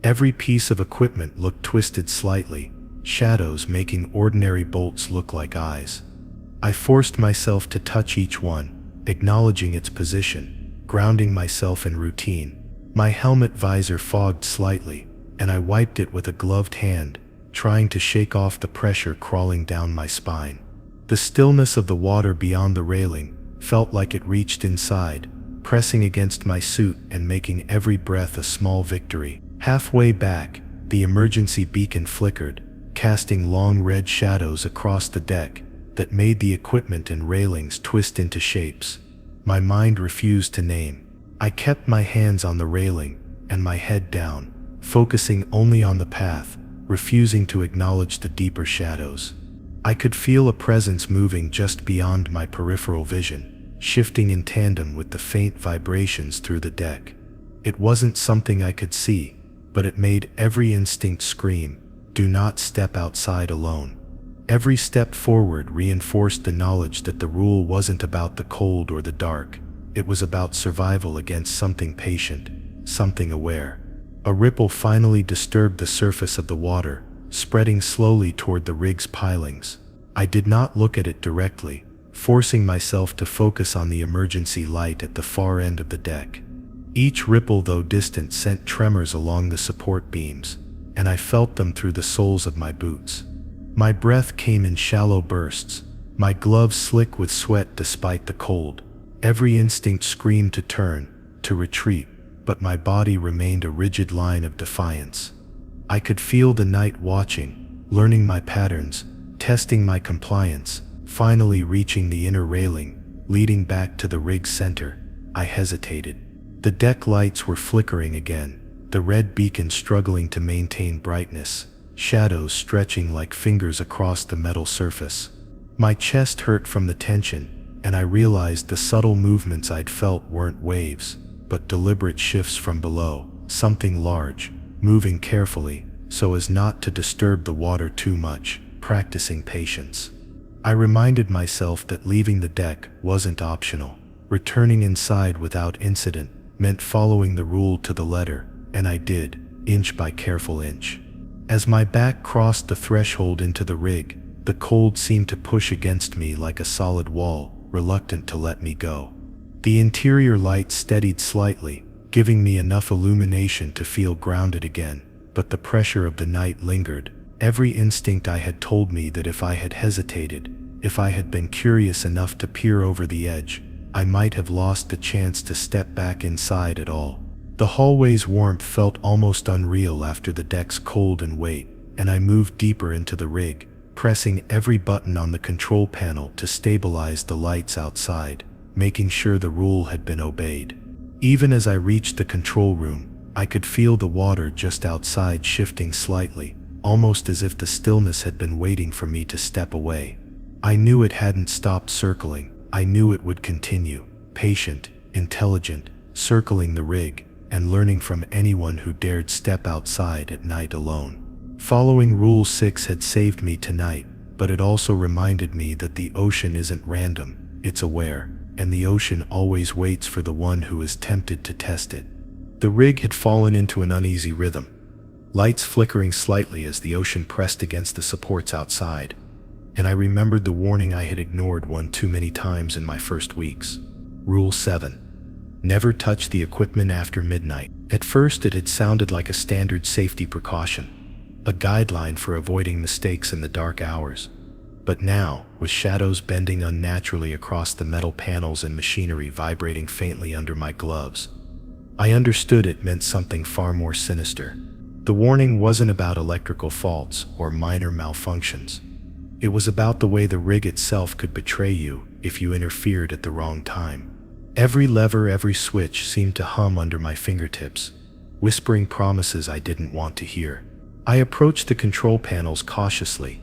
Every piece of equipment looked twisted slightly, shadows making ordinary bolts look like eyes. I forced myself to touch each one, acknowledging its position, grounding myself in routine. My helmet visor fogged slightly, and I wiped it with a gloved hand, trying to shake off the pressure crawling down my spine. The stillness of the water beyond the railing felt like it reached inside, pressing against my suit and making every breath a small victory. Halfway back, the emergency beacon flickered, casting long red shadows across the deck that made the equipment and railings twist into shapes my mind refused to name. I kept my hands on the railing and my head down, focusing only on the path, refusing to acknowledge the deeper shadows. I could feel a presence moving just beyond my peripheral vision, shifting in tandem with the faint vibrations through the deck. It wasn't something I could see, but it made every instinct scream, "Do not step outside alone." Every step forward reinforced the knowledge that the rule wasn't about the cold or the dark. It was about survival against something patient, something aware. A ripple finally disturbed the surface of the water, spreading slowly toward the rig's pilings. I did not look at it directly, forcing myself to focus on the emergency light at the far end of the deck. Each ripple, though distant, sent tremors along the support beams, and I felt them through the soles of my boots. My breath came in shallow bursts, my gloves slick with sweat despite the cold. Every instinct screamed to turn, to retreat, but my body remained a rigid line of defiance. I could feel the night watching, learning my patterns, testing my compliance. Finally reaching the inner railing, leading back to the rig's center, I hesitated. The deck lights were flickering again, the red beacon struggling to maintain brightness, shadows stretching like fingers across the metal surface. My chest hurt from the tension, and I realized the subtle movements I'd felt weren't waves, but deliberate shifts from below, something large, moving carefully, so as not to disturb the water too much, practicing patience. I reminded myself that leaving the deck wasn't optional. Returning inside without incident meant following the rule to the letter, and I did, inch by careful inch. As my back crossed the threshold into the rig, the cold seemed to push against me like a solid wall, reluctant to let me go. The interior light steadied slightly, giving me enough illumination to feel grounded again, but the pressure of the night lingered. Every instinct I had told me that if I had hesitated, if I had been curious enough to peer over the edge, I might have lost the chance to step back inside at all. The hallway's warmth felt almost unreal after the deck's cold and weight, and I moved deeper into the rig, pressing every button on the control panel to stabilize the lights outside, making sure the rule had been obeyed. Even as I reached the control room, I could feel the water just outside shifting slightly, almost as if the stillness had been waiting for me to step away. I knew it hadn't stopped circling. I knew it would continue, patient, intelligent, circling the rig, and learning from anyone who dared step outside at night alone. Following Rule 6 had saved me tonight, but it also reminded me that the ocean isn't random, it's aware, and the ocean always waits for the one who is tempted to test it. The rig had fallen into an uneasy rhythm, lights flickering slightly as the ocean pressed against the supports outside, and I remembered the warning I had ignored one too many times in my first weeks. Rule 7. Never touch the equipment after midnight. At first it had sounded like a standard safety precaution, a guideline for avoiding mistakes in the dark hours. But now, with shadows bending unnaturally across the metal panels and machinery vibrating faintly under my gloves, I understood it meant something far more sinister. The warning wasn't about electrical faults or minor malfunctions. It was about the way the rig itself could betray you if you interfered at the wrong time. Every lever, every switch seemed to hum under my fingertips, whispering promises I didn't want to hear. I approached the control panels cautiously,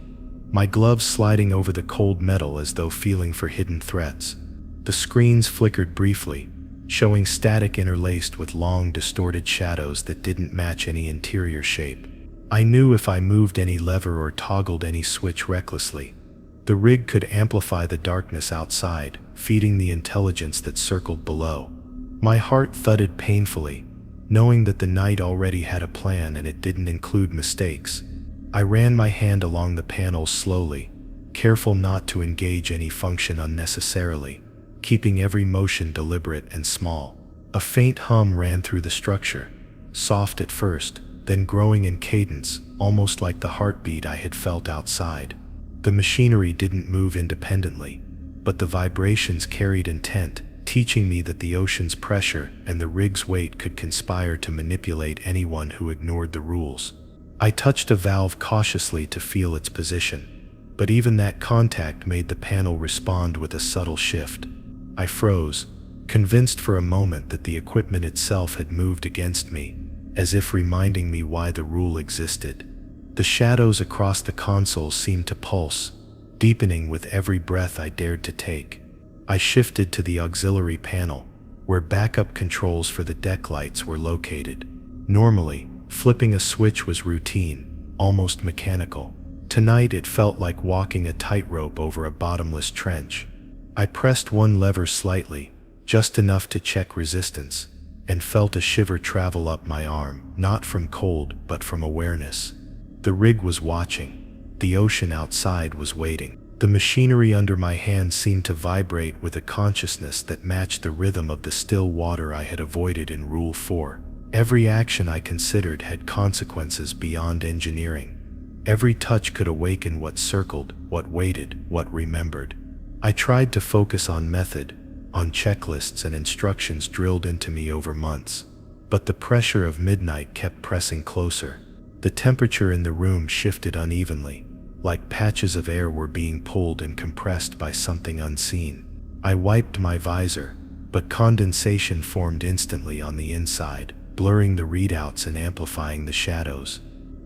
my gloves sliding over the cold metal as though feeling for hidden threats. The screens flickered briefly, showing static interlaced with long, distorted shadows that didn't match any interior shape. I knew if I moved any lever or toggled any switch recklessly, the rig could amplify the darkness outside, feeding the intelligence that circled below. My heart thudded painfully, knowing that the night already had a plan and it didn't include mistakes. I ran my hand along the panels slowly, careful not to engage any function unnecessarily, keeping every motion deliberate and small. A faint hum ran through the structure, soft at first, then growing in cadence, almost like the heartbeat I had felt outside. The machinery didn't move independently, but the vibrations carried intent, teaching me that the ocean's pressure and the rig's weight could conspire to manipulate anyone who ignored the rules. I touched a valve cautiously to feel its position, but even that contact made the panel respond with a subtle shift. I froze, convinced for a moment that the equipment itself had moved against me, as if reminding me why the rule existed. The shadows across the console seemed to pulse, deepening with every breath I dared to take. I shifted to the auxiliary panel, where backup controls for the deck lights were located. Normally, flipping a switch was routine, almost mechanical. Tonight it felt like walking a tightrope over a bottomless trench. I pressed one lever slightly, just enough to check resistance, and felt a shiver travel up my arm, not from cold, but from awareness. The rig was watching. The ocean outside was waiting. The The machinery under my hand seemed to vibrate with a consciousness that matched the rhythm of the still water I had avoided in Rule 4. Every action I considered had consequences beyond engineering. Every touch could awaken what circled, what waited, what remembered. I tried to focus on method, on checklists and instructions drilled into me over months. But the pressure of midnight kept pressing closer. The temperature in the room shifted unevenly, like patches of air were being pulled and compressed by something unseen. I wiped my visor, but condensation formed instantly on the inside, blurring the readouts and amplifying the shadows.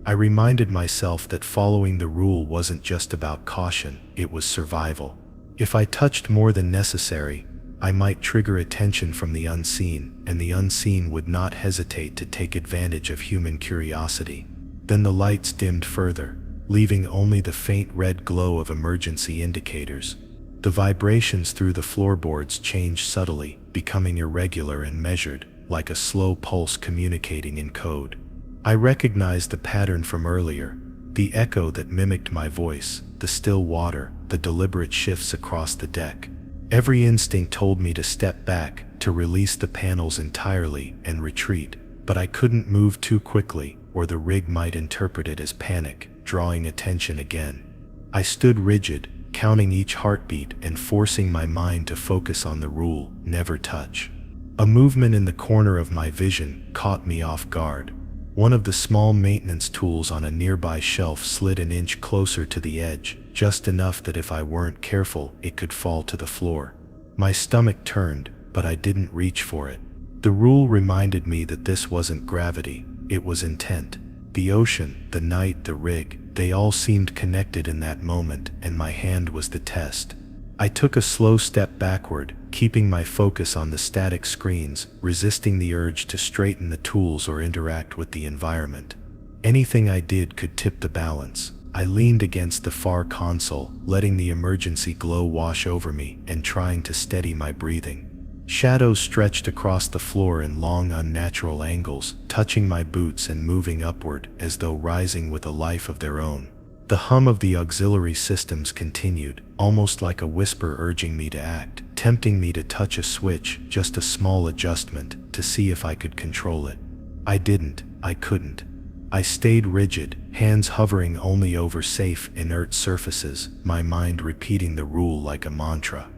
I reminded myself that following the rule wasn't just about caution, it was survival. If I touched more than necessary, I might trigger attention from the unseen, and the unseen would not hesitate to take advantage of human curiosity. Then the lights dimmed further, leaving only the faint red glow of emergency indicators. The vibrations through the floorboards changed subtly, becoming irregular and measured, like a slow pulse communicating in code. I recognized the pattern from earlier, the echo that mimicked my voice, the still water, the deliberate shifts across the deck. Every instinct told me to step back, to release the panels entirely and retreat, but I couldn't move too quickly, or the rig might interpret it as panic, drawing attention again. I stood rigid, counting each heartbeat and forcing my mind to focus on the rule, never touch. A movement in the corner of my vision caught me off guard. One of the small maintenance tools on a nearby shelf slid an inch closer to the edge, just enough that if I weren't careful, it could fall to the floor. My stomach turned, but I didn't reach for it. The rule reminded me that this wasn't gravity, it was intent. The ocean, the night, the rig, they all seemed connected in that moment, and my hand was the test. I took a slow step backward, keeping my focus on the static screens, resisting the urge to straighten the tools or interact with the environment. Anything I did could tip the balance. I leaned against the far console, letting the emergency glow wash over me and trying to steady my breathing. Shadows stretched across the floor in long, unnatural angles, touching my boots and moving upward as though rising with a life of their own. The hum of the auxiliary systems continued, almost like a whisper urging me to act, tempting me to touch a switch, just a small adjustment, to see if I could control it. I didn't, I couldn't. I stayed rigid, hands hovering only over safe, inert surfaces, my mind repeating the rule like a mantra.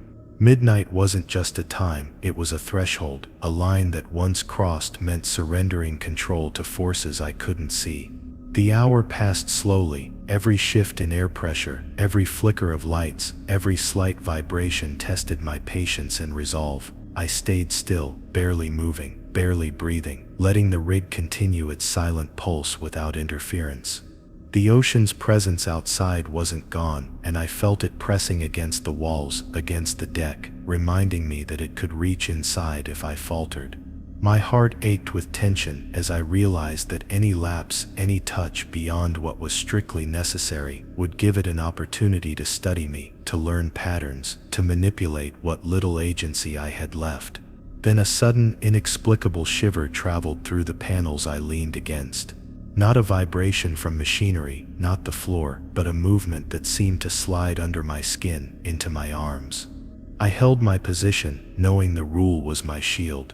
Midnight wasn't just a time, it was a threshold, a line that once crossed meant surrendering control to forces I couldn't see. The hour passed slowly, every shift in air pressure, every flicker of lights, every slight vibration tested my patience and resolve. I stayed still, barely moving, barely breathing, letting the rig continue its silent pulse without interference. The ocean's presence outside wasn't gone, and I felt it pressing against the walls, against the deck, reminding me that it could reach inside if I faltered. My heart ached with tension as I realized that any lapse, any touch beyond what was strictly necessary, would give it an opportunity to study me, to learn patterns, to manipulate what little agency I had left. Then a sudden, inexplicable shiver traveled through the panels I leaned against. Not a vibration from machinery, not the floor, but a movement that seemed to slide under my skin, into my arms. I held my position, knowing the rule was my shield.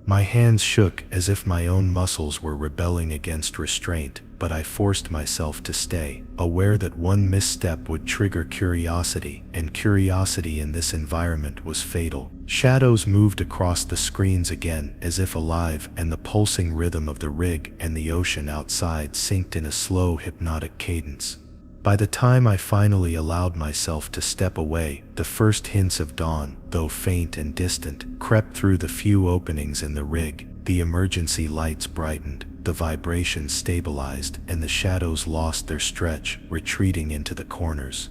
My hands shook as if my own muscles were rebelling against restraint, but I forced myself to stay, aware that one misstep would trigger curiosity, and curiosity in this environment was fatal. Shadows moved across the screens again, as if alive, and the pulsing rhythm of the rig and the ocean outside synced in a slow, hypnotic cadence. By the time I finally allowed myself to step away, the first hints of dawn, though faint and distant, crept through the few openings in the rig. The emergency lights brightened, the vibrations stabilized, and the shadows lost their stretch, retreating into the corners.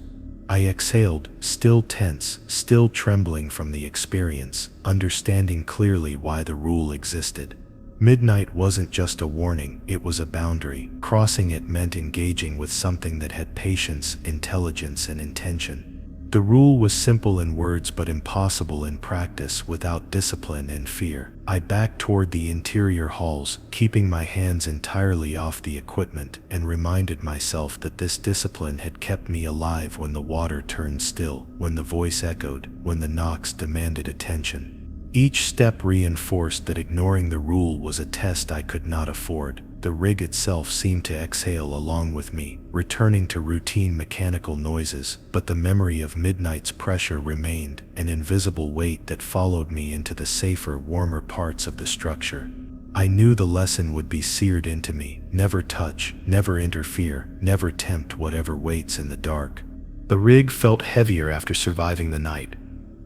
I exhaled, still tense, still trembling from the experience, understanding clearly why the rule existed. Midnight wasn't just a warning, it was a boundary. Crossing it meant engaging with something that had patience, intelligence, and intention. The rule was simple in words but impossible in practice without discipline and fear. I backed toward the interior halls, keeping my hands entirely off the equipment, and reminded myself that this discipline had kept me alive when the water turned still, when the voice echoed, when the knocks demanded attention. Each step reinforced that ignoring the rule was a test I could not afford. The rig itself seemed to exhale along with me, returning to routine mechanical noises, but the memory of midnight's pressure remained, an invisible weight that followed me into the safer, warmer parts of the structure. I knew the lesson would be seared into me: never touch, never interfere, never tempt whatever waits in the dark. The rig felt heavier after surviving the night,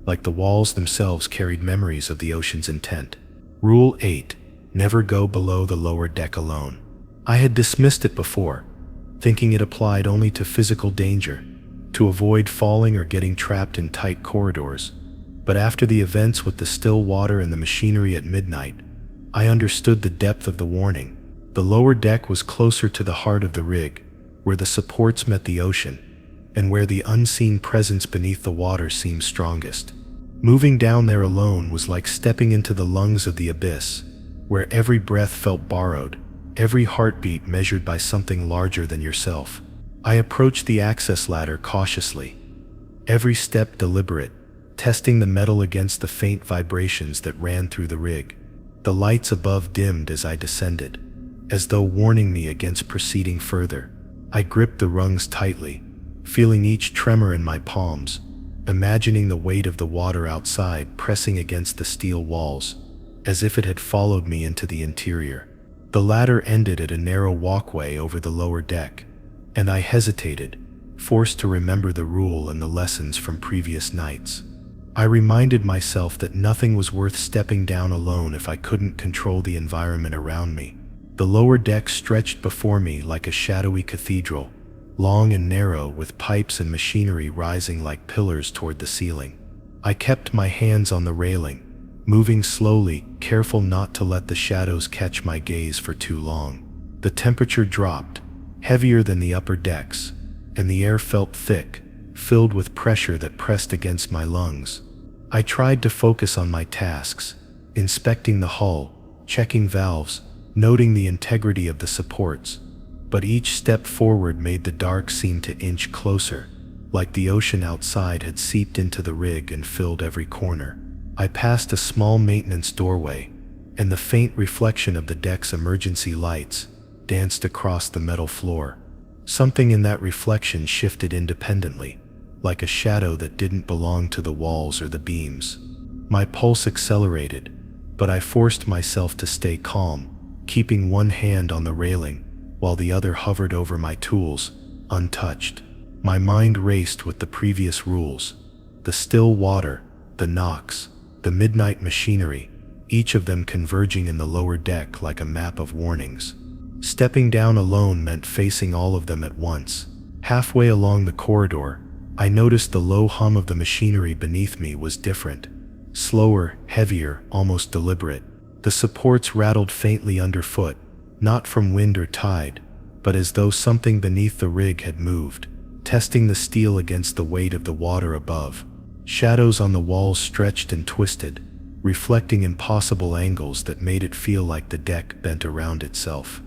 like the walls themselves carried memories of the ocean's intent. Rule 8. Never go below the lower deck alone. I had dismissed it before, thinking it applied only to physical danger, to avoid falling or getting trapped in tight corridors. But after the events with the still water and the machinery at midnight, I understood the depth of the warning. The lower deck was closer to the heart of the rig, where the supports met the ocean, and where the unseen presence beneath the water seemed strongest. Moving down there alone was like stepping into the lungs of the abyss, where every breath felt borrowed, every heartbeat measured by something larger than yourself. I approached the access ladder cautiously, every step deliberate, testing the metal against the faint vibrations that ran through the rig. The lights above dimmed as I descended, as though warning me against proceeding further. I gripped the rungs tightly, feeling each tremor in my palms, imagining the weight of the water outside pressing against the steel walls, as if it had followed me into the interior. The ladder ended at a narrow walkway over the lower deck, and I hesitated, forced to remember the rule and the lessons from previous nights. I reminded myself that nothing was worth stepping down alone if I couldn't control the environment around me. The lower deck stretched before me like a shadowy cathedral, long and narrow, with pipes and machinery rising like pillars toward the ceiling. I kept my hands on the railing, moving slowly, careful not to let the shadows catch my gaze for too long. The temperature dropped, heavier than the upper decks, and the air felt thick, filled with pressure that pressed against my lungs. I tried to focus on my tasks, inspecting the hull, checking valves, noting the integrity of the supports, but each step forward made the dark seem to inch closer, like the ocean outside had seeped into the rig and filled every corner. I passed a small maintenance doorway, and the faint reflection of the deck's emergency lights danced across the metal floor. Something in that reflection shifted independently, like a shadow that didn't belong to the walls or the beams. My pulse accelerated, but I forced myself to stay calm, keeping one hand on the railing while the other hovered over my tools, untouched. My mind raced with the previous rules: the still water, the knocks, the midnight machinery, each of them converging in the lower deck like a map of warnings. Stepping down alone meant facing all of them at once. Halfway along the corridor, I noticed the low hum of the machinery beneath me was different. Slower, heavier, almost deliberate. The supports rattled faintly underfoot, not from wind or tide, but as though something beneath the rig had moved, testing the steel against the weight of the water above. Shadows on the walls stretched and twisted, reflecting impossible angles that made it feel like the deck bent around itself.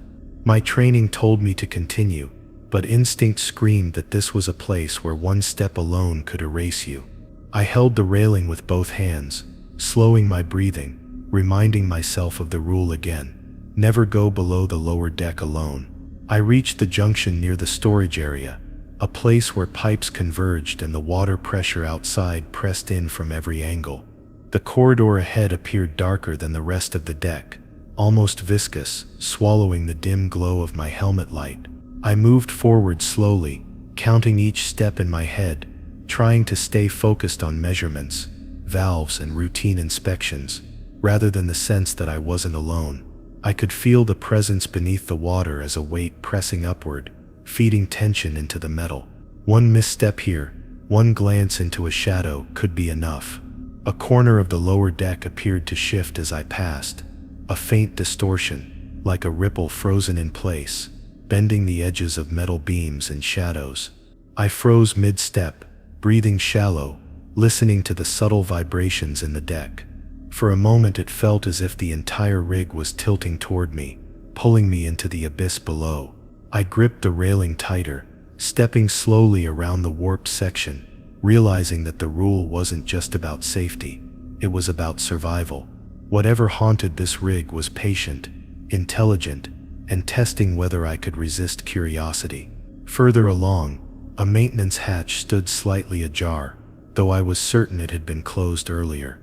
My training told me to continue, but instinct screamed that this was a place where one step alone could erase you. I held the railing with both hands, slowing my breathing, reminding myself of the rule again: never go below the lower deck alone. I reached the junction near the storage area, a place where pipes converged and the water pressure outside pressed in from every angle. The corridor ahead appeared darker than the rest of the deck, almost viscous, swallowing the dim glow of my helmet light. I moved forward slowly, counting each step in my head, trying to stay focused on measurements, valves, and routine inspections, rather than the sense that I wasn't alone. I could feel the presence beneath the water as a weight pressing upward, feeding tension into the metal. One misstep here, one glance into a shadow could be enough. A corner of the lower deck appeared to shift as I passed, a faint distortion, like a ripple frozen in place, bending the edges of metal beams and shadows. I froze mid-step, breathing shallow, listening to the subtle vibrations in the deck. For a moment it felt as if the entire rig was tilting toward me, pulling me into the abyss below. I gripped the railing tighter, stepping slowly around the warped section, realizing that the rule wasn't just about safety, it was about survival. Whatever haunted this rig was patient, intelligent, and testing whether I could resist curiosity. Further along, a maintenance hatch stood slightly ajar, though I was certain it had been closed earlier.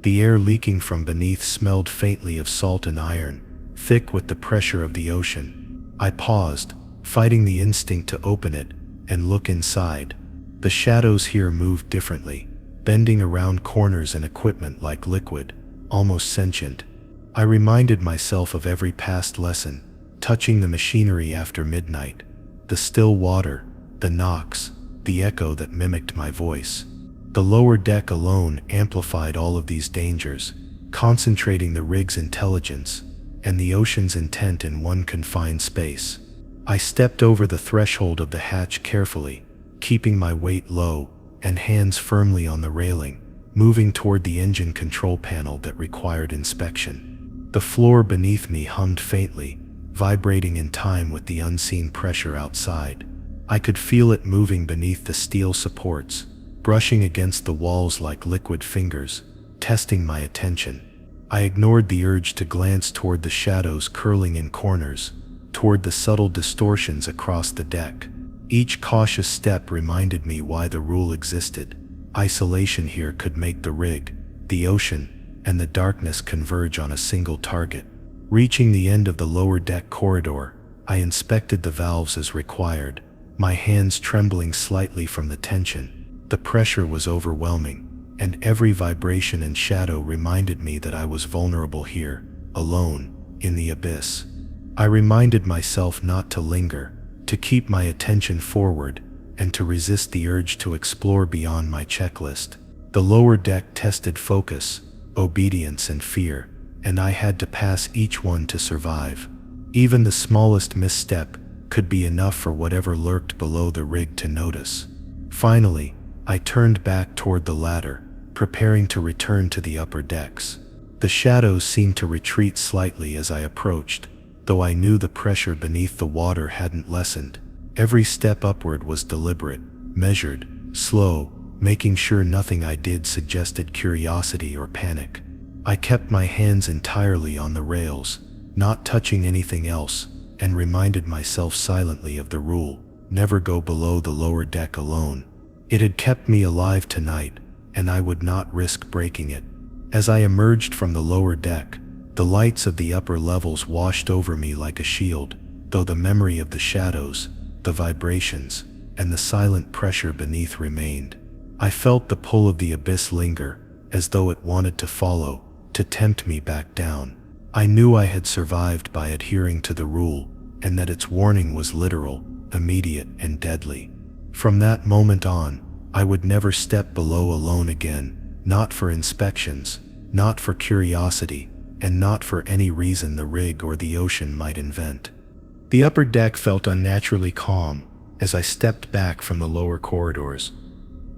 The air leaking from beneath smelled faintly of salt and iron, thick with the pressure of the ocean. I paused, fighting the instinct to open it and look inside. The shadows here moved differently, bending around corners and equipment like liquid, almost sentient. I reminded myself of every past lesson, touching the machinery after midnight, the still water, the knocks, the echo that mimicked my voice. The lower deck alone amplified all of these dangers, concentrating the rig's intelligence and the ocean's intent in one confined space. I stepped over the threshold of the hatch carefully, keeping my weight low and hands firmly on the railing, moving toward the engine control panel that required inspection. The floor beneath me hummed faintly, vibrating in time with the unseen pressure outside. I could feel it moving beneath the steel supports, brushing against the walls like liquid fingers, testing my attention. I ignored the urge to glance toward the shadows curling in corners, toward the subtle distortions across the deck. Each cautious step reminded me why the rule existed. Isolation here could make the rig, the ocean, and the darkness converge on a single target. Reaching the end of the lower deck corridor, I inspected the valves as required, my hands trembling slightly from the tension. The pressure was overwhelming, and every vibration and shadow reminded me that I was vulnerable here, alone, in the abyss. I reminded myself not to linger, to keep my attention forward, and to resist the urge to explore beyond my checklist. The lower deck tested focus, obedience, and fear, and I had to pass each one to survive. Even the smallest misstep could be enough for whatever lurked below the rig to notice. Finally, I turned back toward the ladder, preparing to return to the upper decks. The shadows seemed to retreat slightly as I approached, though I knew the pressure beneath the water hadn't lessened. Every step upward was deliberate, measured, slow, making sure nothing I did suggested curiosity or panic. I kept my hands entirely on the rails, not touching anything else, and reminded myself silently of the rule: never go below the lower deck alone. It had kept me alive tonight, and I would not risk breaking it. As I emerged from the lower deck, the lights of the upper levels washed over me like a shield, though the memory of the shadows, the vibrations, and the silent pressure beneath remained. I felt the pull of the abyss linger, as though it wanted to follow, to tempt me back down. I knew I had survived by adhering to the rule, and that its warning was literal, immediate, and deadly. From that moment on, I would never step below alone again, not for inspections, not for curiosity, and not for any reason the rig or the ocean might invent. The upper deck felt unnaturally calm as I stepped back from the lower corridors,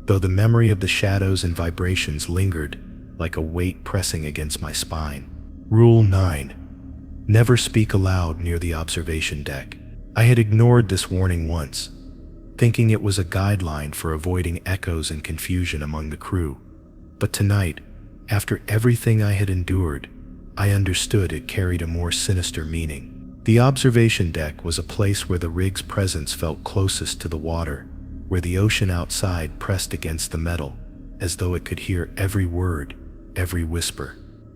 though the memory of the shadows and vibrations lingered like a weight pressing against my spine. Rule 9. Never speak aloud near the observation deck. I had ignored this warning once, thinking it was a guideline for avoiding echoes and confusion among the crew. But tonight, after everything I had endured, I understood it carried a more sinister meaning. The observation deck was a place where the rig's presence felt closest to the water, where the ocean outside pressed against the metal, as though it could hear every word, every whisper.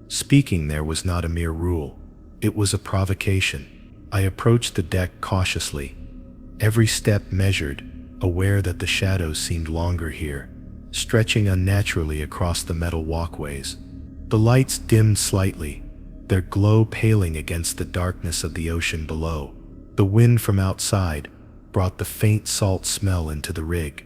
Speaking there was not a mere rule, it was a provocation. I approached the deck cautiously, every step measured, aware that the shadows seemed longer here, stretching unnaturally across the metal walkways. The lights dimmed slightly, their glow paling against the darkness of the ocean below. The wind from outside brought the faint salt smell into the rig,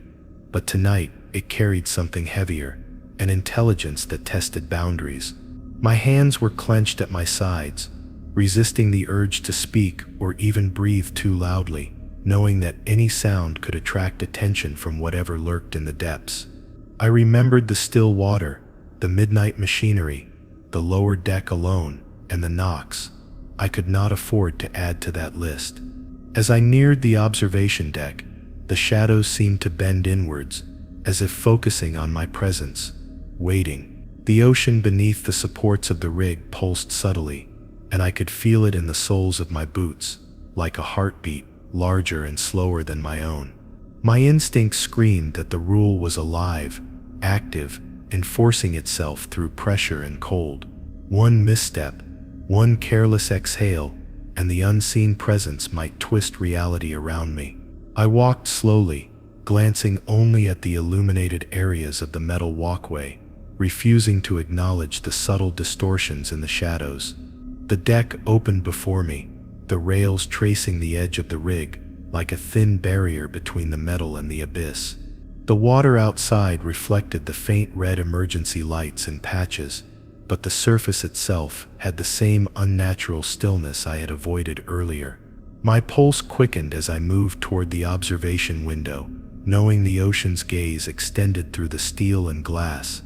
but tonight it carried something heavier, an intelligence that tested boundaries. My hands were clenched at my sides, resisting the urge to speak or even breathe too loudly. knowing that any sound could attract attention from whatever lurked in the depths. I remembered the still water, the midnight machinery, the lower deck alone, and the knocks. I could not afford to add to that list. As I neared the observation deck, the shadows seemed to bend inwards, as if focusing on my presence, waiting. The ocean beneath the supports of the rig pulsed subtly, and I could feel it in the soles of my boots, like a heartbeat, larger and slower than my own. My instincts screamed that the rule was alive, active, enforcing itself through pressure and cold. One misstep, one careless exhale, and the unseen presence might twist reality around me. I walked slowly, glancing only at the illuminated areas of the metal walkway, refusing to acknowledge the subtle distortions in the shadows. The deck opened before me, the rails tracing the edge of the rig, like a thin barrier between the metal and the abyss. The water outside reflected the faint red emergency lights in patches, but the surface itself had the same unnatural stillness I had avoided earlier. My pulse quickened as I moved toward the observation window, knowing the ocean's gaze extended through the steel and glass.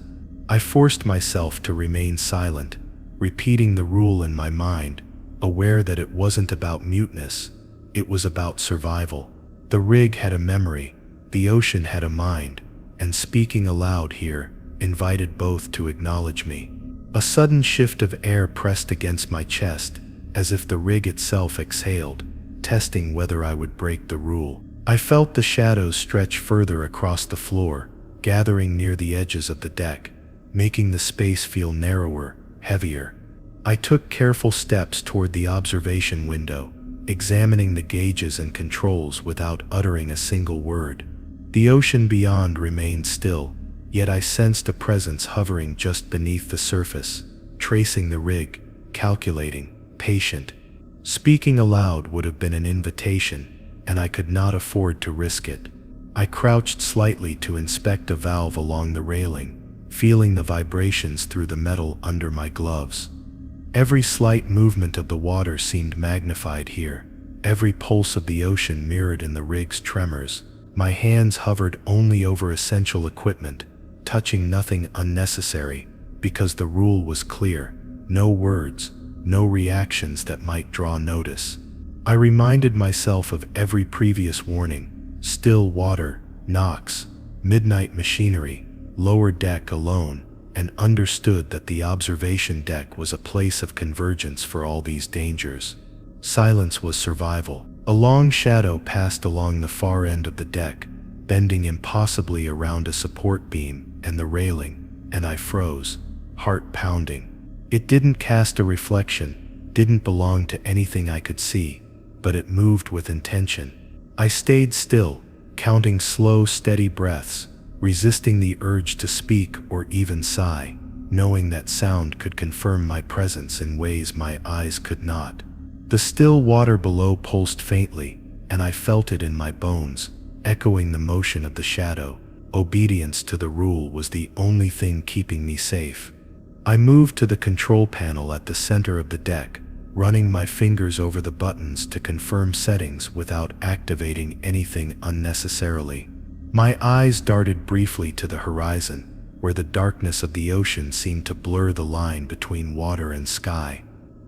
I forced myself to remain silent, repeating the rule in my mind, aware that it wasn't about muteness, it was about survival. The rig had a memory, the ocean had a mind, and speaking aloud here invited both to acknowledge me. A sudden shift of air pressed against my chest, as if the rig itself exhaled, testing whether I would break the rule. I felt the shadows stretch further across the floor, gathering near the edges of the deck, making the space feel narrower, heavier. I took careful steps toward the observation window, examining the gauges and controls without uttering a single word. The ocean beyond remained still, yet I sensed a presence hovering just beneath the surface, tracing the rig, calculating, patient. Speaking aloud would have been an invitation, and I could not afford to risk it. I crouched slightly to inspect a valve along the railing, feeling the vibrations through the metal under my gloves. Every slight movement of the water seemed magnified here, every pulse of the ocean mirrored in the rig's tremors. My hands hovered only over essential equipment, touching nothing unnecessary, because the rule was clear: no words, no reactions that might draw notice. I reminded myself of every previous warning: still water, knocks, midnight machinery, lower deck alone, and understood that the observation deck was a place of convergence for all these dangers. Silence was survival. A long shadow passed along the far end of the deck, bending impossibly around a support beam and the railing, and I froze, heart pounding. It didn't cast a reflection, didn't belong to anything I could see, but it moved with intention. I stayed still, counting slow, steady breaths, resisting the urge to speak or even sigh, knowing that sound could confirm my presence in ways my eyes could not. The still water below pulsed faintly, and I felt it in my bones, echoing the motion of the shadow. Obedience to the rule was the only thing keeping me safe. I moved to the control panel at the center of the deck, running my fingers over the buttons to confirm settings without activating anything unnecessarily. My eyes darted briefly to the horizon, where the darkness of the ocean seemed to blur the line between water and sky.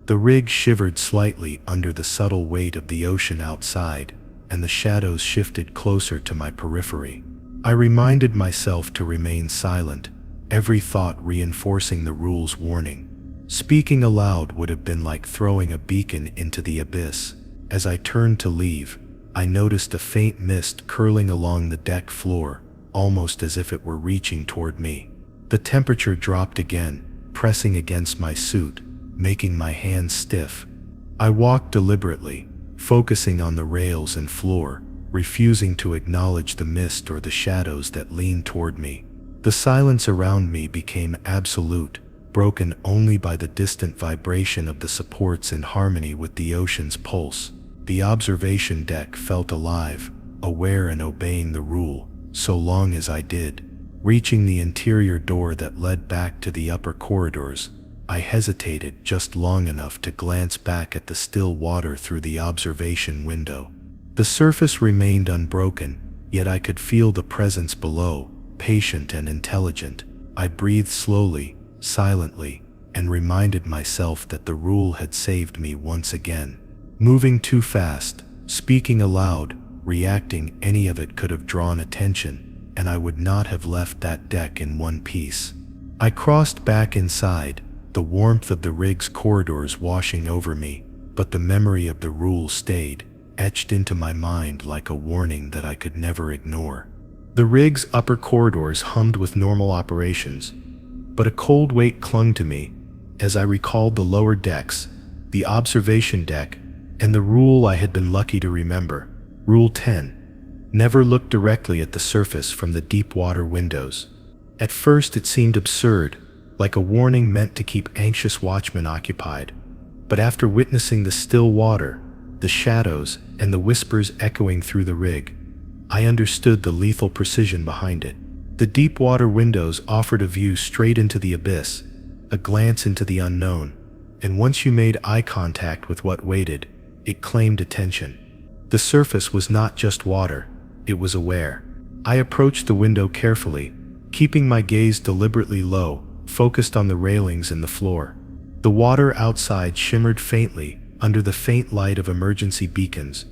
The rig shivered slightly under the subtle weight of the ocean outside, and the shadows shifted closer to my periphery. I reminded myself to remain silent, every thought reinforcing the rule's warning. Speaking aloud would have been like throwing a beacon into the abyss. As I turned to leave, I noticed a faint mist curling along the deck floor, almost as if it were reaching toward me. The temperature dropped again, pressing against my suit, making my hands stiff. I walked deliberately, focusing on the rails and floor, refusing to acknowledge the mist or the shadows that leaned toward me. The silence around me became absolute, broken only by the distant vibration of the supports in harmony with the ocean's pulse. The observation deck felt alive, aware and obeying the rule, so long as I did. Reaching the interior door that led back to the upper corridors, I hesitated just long enough to glance back at the still water through the observation window. The surface remained unbroken, yet I could feel the presence below, patient and intelligent. I breathed slowly, silently, and reminded myself that the rule had saved me once again. Moving too fast, speaking aloud, reacting, any of it could have drawn attention, and I would not have left that deck in one piece. I crossed back inside, the warmth of the rig's corridors washing over me, but the memory of the rule stayed, etched into my mind like a warning that I could never ignore. The rig's upper corridors hummed with normal operations, but a cold weight clung to me as I recalled the lower decks, the observation deck, and the rule I had been lucky to remember. Rule 10. Never look directly at the surface from the deep water windows. At first it seemed absurd, like a warning meant to keep anxious watchmen occupied. But after witnessing the still water, the shadows, and the whispers echoing through the rig, I understood the lethal precision behind it. The deep water windows offered a view straight into the abyss, a glance into the unknown, and once you made eye contact with what waited, it claimed attention. The surface was not just water, it was aware. I approached the window carefully, keeping my gaze deliberately low, focused on the railings and the floor. The water outside shimmered faintly under the faint light of emergency beacons,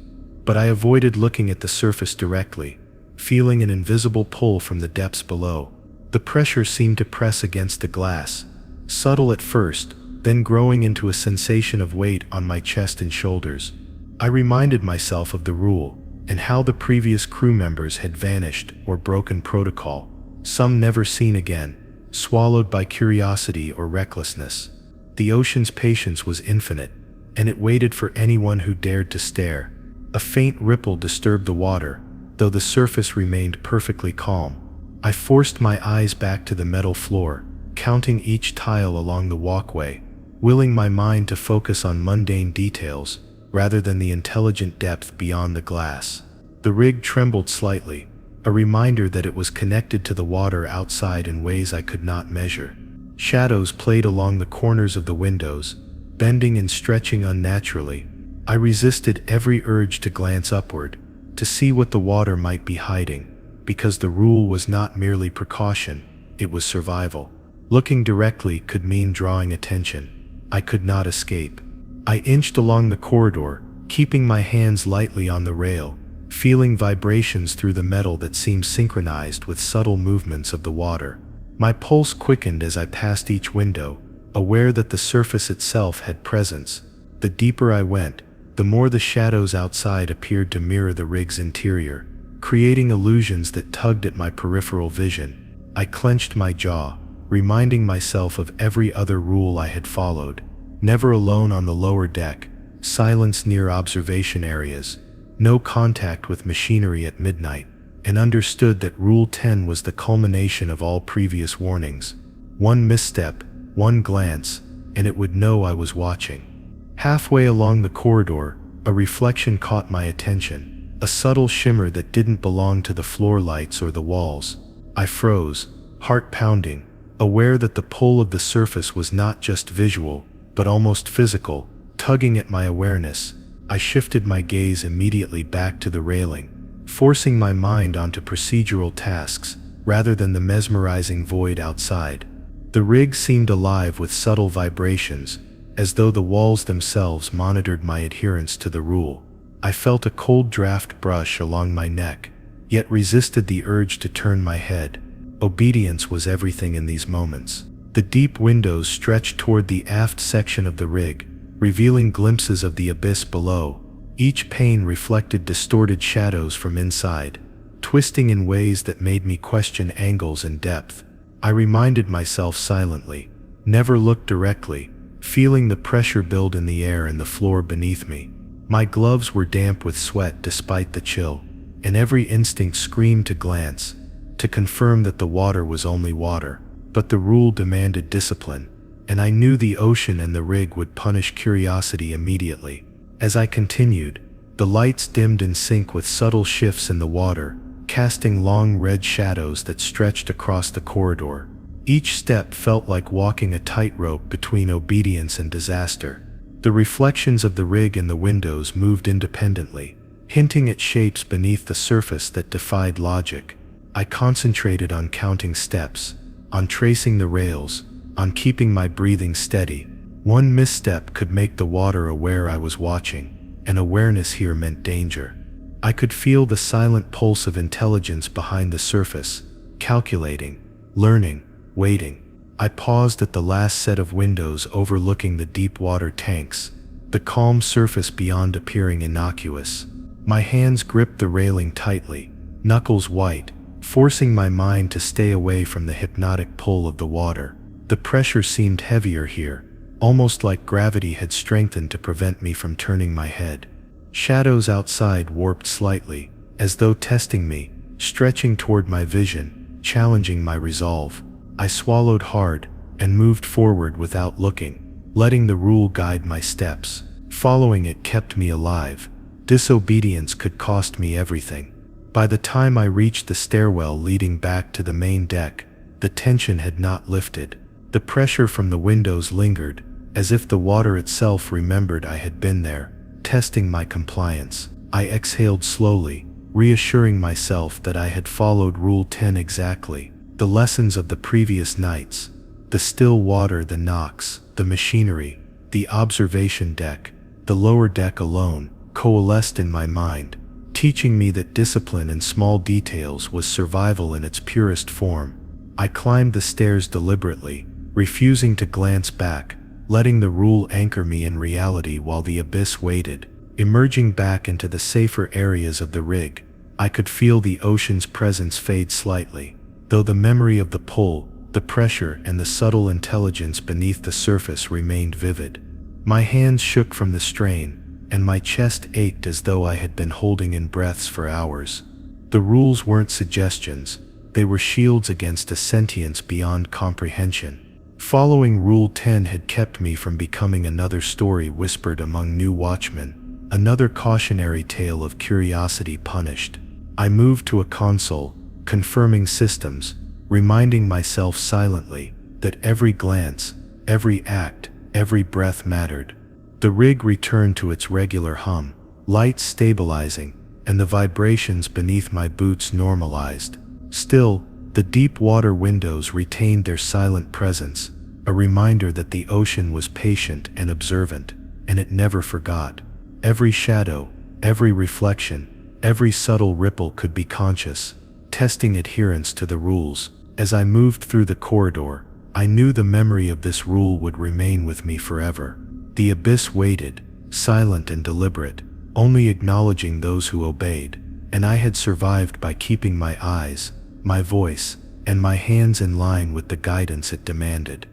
but I avoided looking at the surface directly, feeling an invisible pull from the depths below. The pressure seemed to press against the glass, subtle at first, then growing into a sensation of weight on my chest and shoulders. I reminded myself of the rule, and how the previous crew members had vanished or broken protocol, some never seen again, swallowed by curiosity or recklessness. The ocean's patience was infinite, and it waited for anyone who dared to stare. A faint ripple disturbed the water, though the surface remained perfectly calm. I forced my eyes back to the metal floor, counting each tile along the walkway, willing my mind to focus on mundane details rather than the intelligent depth beyond the glass. The rig trembled slightly, a reminder that it was connected to the water outside in ways I could not measure. Shadows played along the corners of the windows, bending and stretching unnaturally. I resisted every urge to glance upward, to see what the water might be hiding, because the rule was not merely precaution, it was survival. Looking directly could mean drawing attention. I could not escape. I inched along the corridor, keeping my hands lightly on the rail, feeling vibrations through the metal that seemed synchronized with subtle movements of the water. My pulse quickened as I passed each window, aware that the surface itself had presence. The deeper I went, the more the shadows outside appeared to mirror the rig's interior, creating illusions that tugged at my peripheral vision. I clenched my jaw, reminding myself of every other rule I had followed. Never alone on the lower deck, silence near observation areas, no contact with machinery at midnight, and understood that Rule 10 was the culmination of all previous warnings. One misstep, one glance, and it would know I was watching. Halfway along the corridor, a reflection caught my attention, a subtle shimmer that didn't belong to the floor lights or the walls. I froze, heart pounding, aware that the pull of the surface was not just visual, but almost physical, tugging at my awareness. I shifted my gaze immediately back to the railing, forcing my mind onto procedural tasks rather than the mesmerizing void outside. The rig seemed alive with subtle vibrations, as though the walls themselves monitored my adherence to the rule. I felt a cold draft brush along my neck, yet resisted the urge to turn my head. Obedience was everything in these moments. The deep windows stretched toward the aft section of the rig, revealing glimpses of the abyss below. Each pane reflected distorted shadows from inside, twisting in ways that made me question angles and depth. I reminded myself silently, never look directly, feeling the pressure build in the air and the floor beneath me. My gloves were damp with sweat despite the chill, and every instinct screamed to glance, to confirm that the water was only water. But the rule demanded discipline, and I knew the ocean and the rig would punish curiosity immediately. As I continued, the lights dimmed in sync with subtle shifts in the water, casting long red shadows that stretched across the corridor. Each step felt like walking a tightrope between obedience and disaster. The reflections of the rig and the windows moved independently, hinting at shapes beneath the surface that defied logic. I concentrated on counting steps, on tracing the rails, on keeping my breathing steady. One misstep could make the water aware I was watching, and awareness here meant danger. I could feel the silent pulse of intelligence behind the surface, calculating, learning, waiting. I paused at the last set of windows overlooking the deep water tanks, the calm surface beyond appearing innocuous. My hands gripped the railing tightly, knuckles white, forcing my mind to stay away from the hypnotic pull of the water. The pressure seemed heavier here, almost like gravity had strengthened to prevent me from turning my head. Shadows outside warped slightly, as though testing me, stretching toward my vision, challenging my resolve. I swallowed hard and moved forward without looking, letting the rule guide my steps. Following it kept me alive. Disobedience could cost me everything. By the time I reached the stairwell leading back to the main deck, the tension had not lifted. The pressure from the windows lingered, as if the water itself remembered I had been there, testing my compliance. I exhaled slowly, reassuring myself that I had followed Rule 10 exactly. The lessons of the previous nights, the still water, the knocks, the machinery, the observation deck, the lower deck alone, coalesced in my mind, teaching me that discipline in small details was survival in its purest form. I climbed the stairs deliberately, refusing to glance back, letting the rule anchor me in reality while the abyss waited. Emerging back into the safer areas of the rig, I could feel the ocean's presence fade slightly, though the memory of the pull, the pressure, and the subtle intelligence beneath the surface remained vivid. My hands shook from the strain, and my chest ached as though I had been holding in breaths for hours. The rules weren't suggestions, they were shields against a sentience beyond comprehension. Following Rule 10 had kept me from becoming another story whispered among new watchmen, another cautionary tale of curiosity punished. I moved to a console, confirming systems, reminding myself silently that every glance, every act, every breath mattered. The rig returned to its regular hum, lights stabilizing, and the vibrations beneath my boots normalized. Still, the deep water windows retained their silent presence, a reminder that the ocean was patient and observant, and it never forgot. Every shadow, every reflection, every subtle ripple could be conscious, testing adherence to the rules. As I moved through the corridor, I knew the memory of this rule would remain with me forever. The abyss waited, silent and deliberate, only acknowledging those who obeyed, and I had survived by keeping my eyes, my voice, and my hands in line with the guidance it demanded.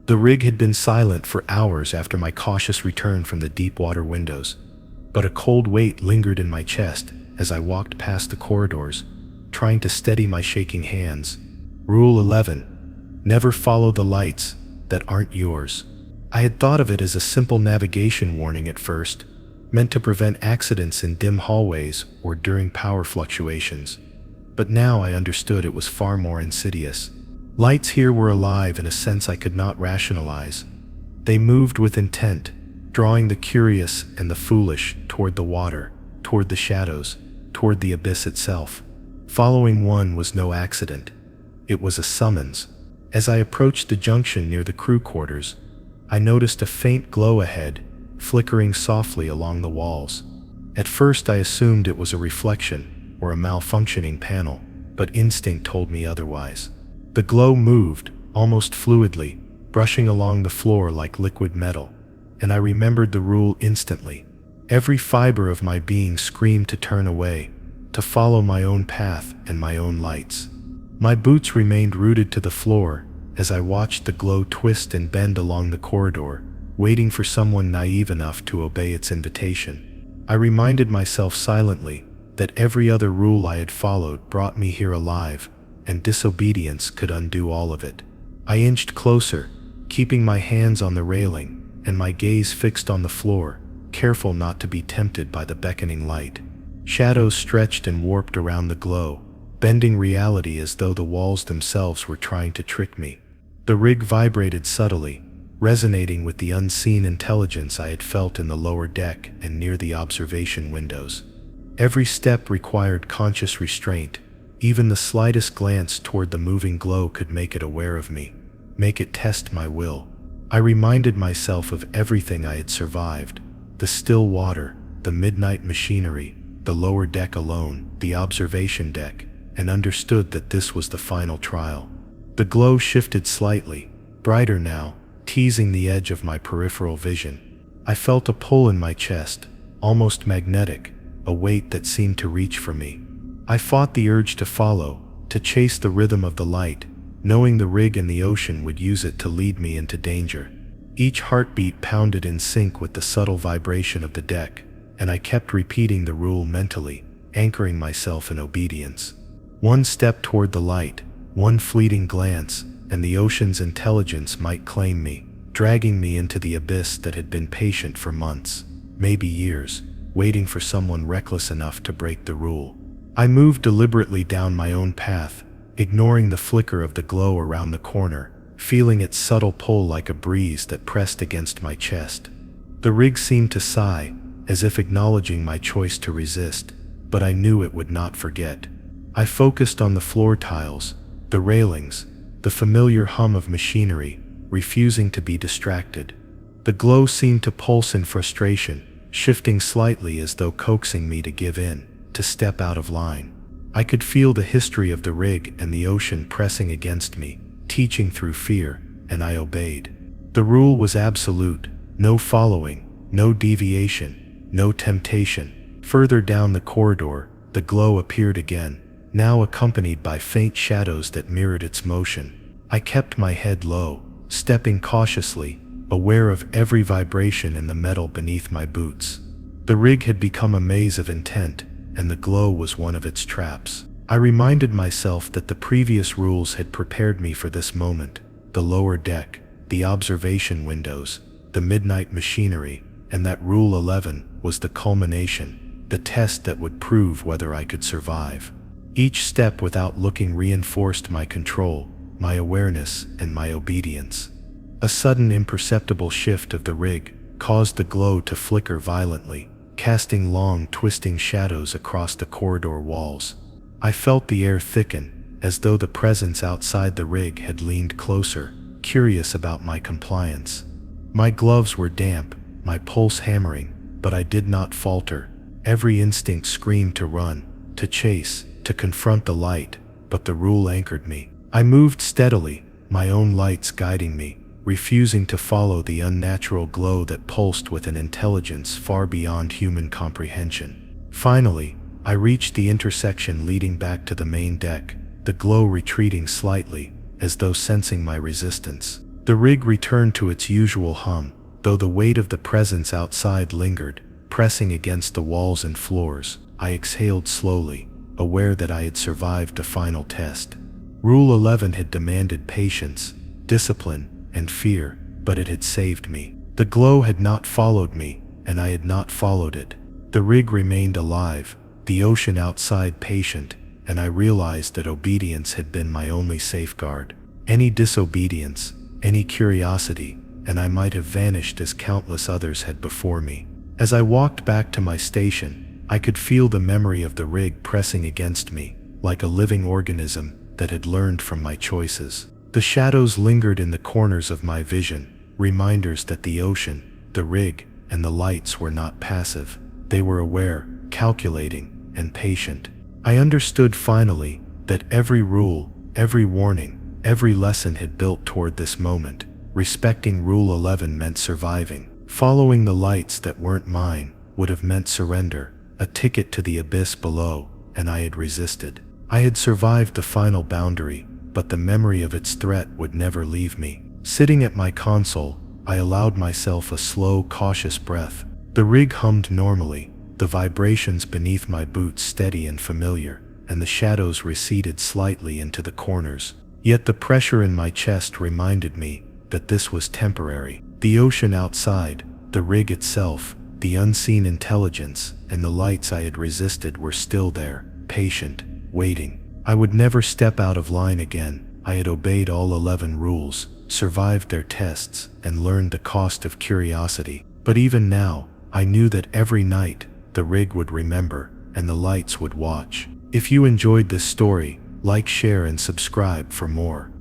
The rig had been silent for hours after my cautious return from the deep water windows, but a cold weight lingered in my chest as I walked past the corridors, trying to steady my shaking hands. Rule 11. Never follow the lights that aren't yours. I had thought of it as a simple navigation warning at first, meant to prevent accidents in dim hallways or during power fluctuations. But now I understood it was far more insidious. Lights here were alive in a sense I could not rationalize. They moved with intent, drawing the curious and the foolish toward the water, toward the shadows, toward the abyss itself. Following one was no accident. It was a summons. As I approached the junction near the crew quarters, I noticed a faint glow ahead, flickering softly along the walls. At first I assumed it was a reflection or a malfunctioning panel, but instinct told me otherwise. The glow moved, almost fluidly, brushing along the floor like liquid metal, and I remembered the rule instantly. Every fiber of my being screamed to turn away, to follow my own path and my own lights. My boots remained rooted to the floor as I watched the glow twist and bend along the corridor, waiting for someone naive enough to obey its invitation. I reminded myself silently that every other rule I had followed brought me here alive, and disobedience could undo all of it. I inched closer, keeping my hands on the railing and my gaze fixed on the floor, careful not to be tempted by the beckoning light. Shadows stretched and warped around the glow, bending reality as though the walls themselves were trying to trick me. The rig vibrated subtly, resonating with the unseen intelligence I had felt in the lower deck and near the observation windows. Every step required conscious restraint. Even the slightest glance toward the moving glow could make it aware of me, make it test my will. I reminded myself of everything I had survived: the still water, the midnight machinery, the lower deck alone, the observation deck, and understood that this was the final trial. The glow shifted slightly, brighter now, teasing the edge of my peripheral vision. I felt a pull in my chest, almost magnetic, a weight that seemed to reach for me. I fought the urge to follow, to chase the rhythm of the light, knowing the rig and the ocean would use it to lead me into danger. Each heartbeat pounded in sync with the subtle vibration of the deck, and I kept repeating the rule mentally, anchoring myself in obedience. One step toward the light, one fleeting glance, and the ocean's intelligence might claim me, dragging me into the abyss that had been patient for months, maybe years, waiting for someone reckless enough to break the rule. I moved deliberately down my own path, ignoring the flicker of the glow around the corner, feeling its subtle pull like a breeze that pressed against my chest. The rig seemed to sigh, as if acknowledging my choice to resist, but I knew it would not forget. I focused on the floor tiles, the railings, the familiar hum of machinery, refusing to be distracted. The glow seemed to pulse in frustration, shifting slightly as though coaxing me to give in, to step out of line. I could feel the history of the rig and the ocean pressing against me, teaching through fear, and I obeyed. The rule was absolute: no following, no deviation, no temptation. Further down the corridor, the glow appeared again, now accompanied by faint shadows that mirrored its motion. I kept my head low, stepping cautiously, aware of every vibration in the metal beneath my boots. The rig had become a maze of intent, and the glow was one of its traps. I reminded myself that the previous rules had prepared me for this moment: the lower deck, the observation windows, the midnight machinery, and that Rule 11 was the culmination, the test that would prove whether I could survive. Each step without looking reinforced my control, my awareness, and my obedience. A sudden imperceptible shift of the rig caused the glow to flicker violently, casting long, twisting shadows across the corridor walls. I felt the air thicken, as though the presence outside the rig had leaned closer, curious about my compliance. My gloves were damp, my pulse hammering, but I did not falter. Every instinct screamed to run, to chase, to confront the light, but the rule anchored me. I moved steadily, my own lights guiding me, refusing to follow the unnatural glow that pulsed with an intelligence far beyond human comprehension. Finally, I reached the intersection leading back to the main deck, the glow retreating slightly, as though sensing my resistance. The rig returned to its usual hum, though the weight of the presence outside lingered, pressing against the walls and floors. I exhaled slowly, aware that I had survived the final test. Rule 11 had demanded patience, discipline, and fear, but it had saved me. The glow had not followed me, and I had not followed it. The rig remained alive, the ocean outside patient, and I realized that obedience had been my only safeguard. Any disobedience, any curiosity, and I might have vanished as countless others had before me. As I walked back to my station, I could feel the memory of the rig pressing against me, like a living organism that had learned from my choices. The shadows lingered in the corners of my vision, reminders that the ocean, the rig, and the lights were not passive. They were aware, calculating, and patient. I understood finally that every rule, every warning, every lesson had built toward this moment. Respecting Rule 11 meant surviving. Following the lights that weren't mine would have meant surrender, a ticket to the abyss below, and I had resisted. I had survived the final boundary, but the memory of its threat would never leave me. Sitting at my console, I allowed myself a slow, cautious breath. The rig hummed normally, the vibrations beneath my boots steady and familiar, and the shadows receded slightly into the corners. Yet the pressure in my chest reminded me that this was temporary. The ocean outside, the rig itself, the unseen intelligence, and the lights I had resisted were still there, patient, waiting. I would never step out of line again. I had obeyed all 11 rules, survived their tests, and learned the cost of curiosity. But even now, I knew that every night, the rig would remember, and the lights would watch. If you enjoyed this story, like, share, and subscribe for more.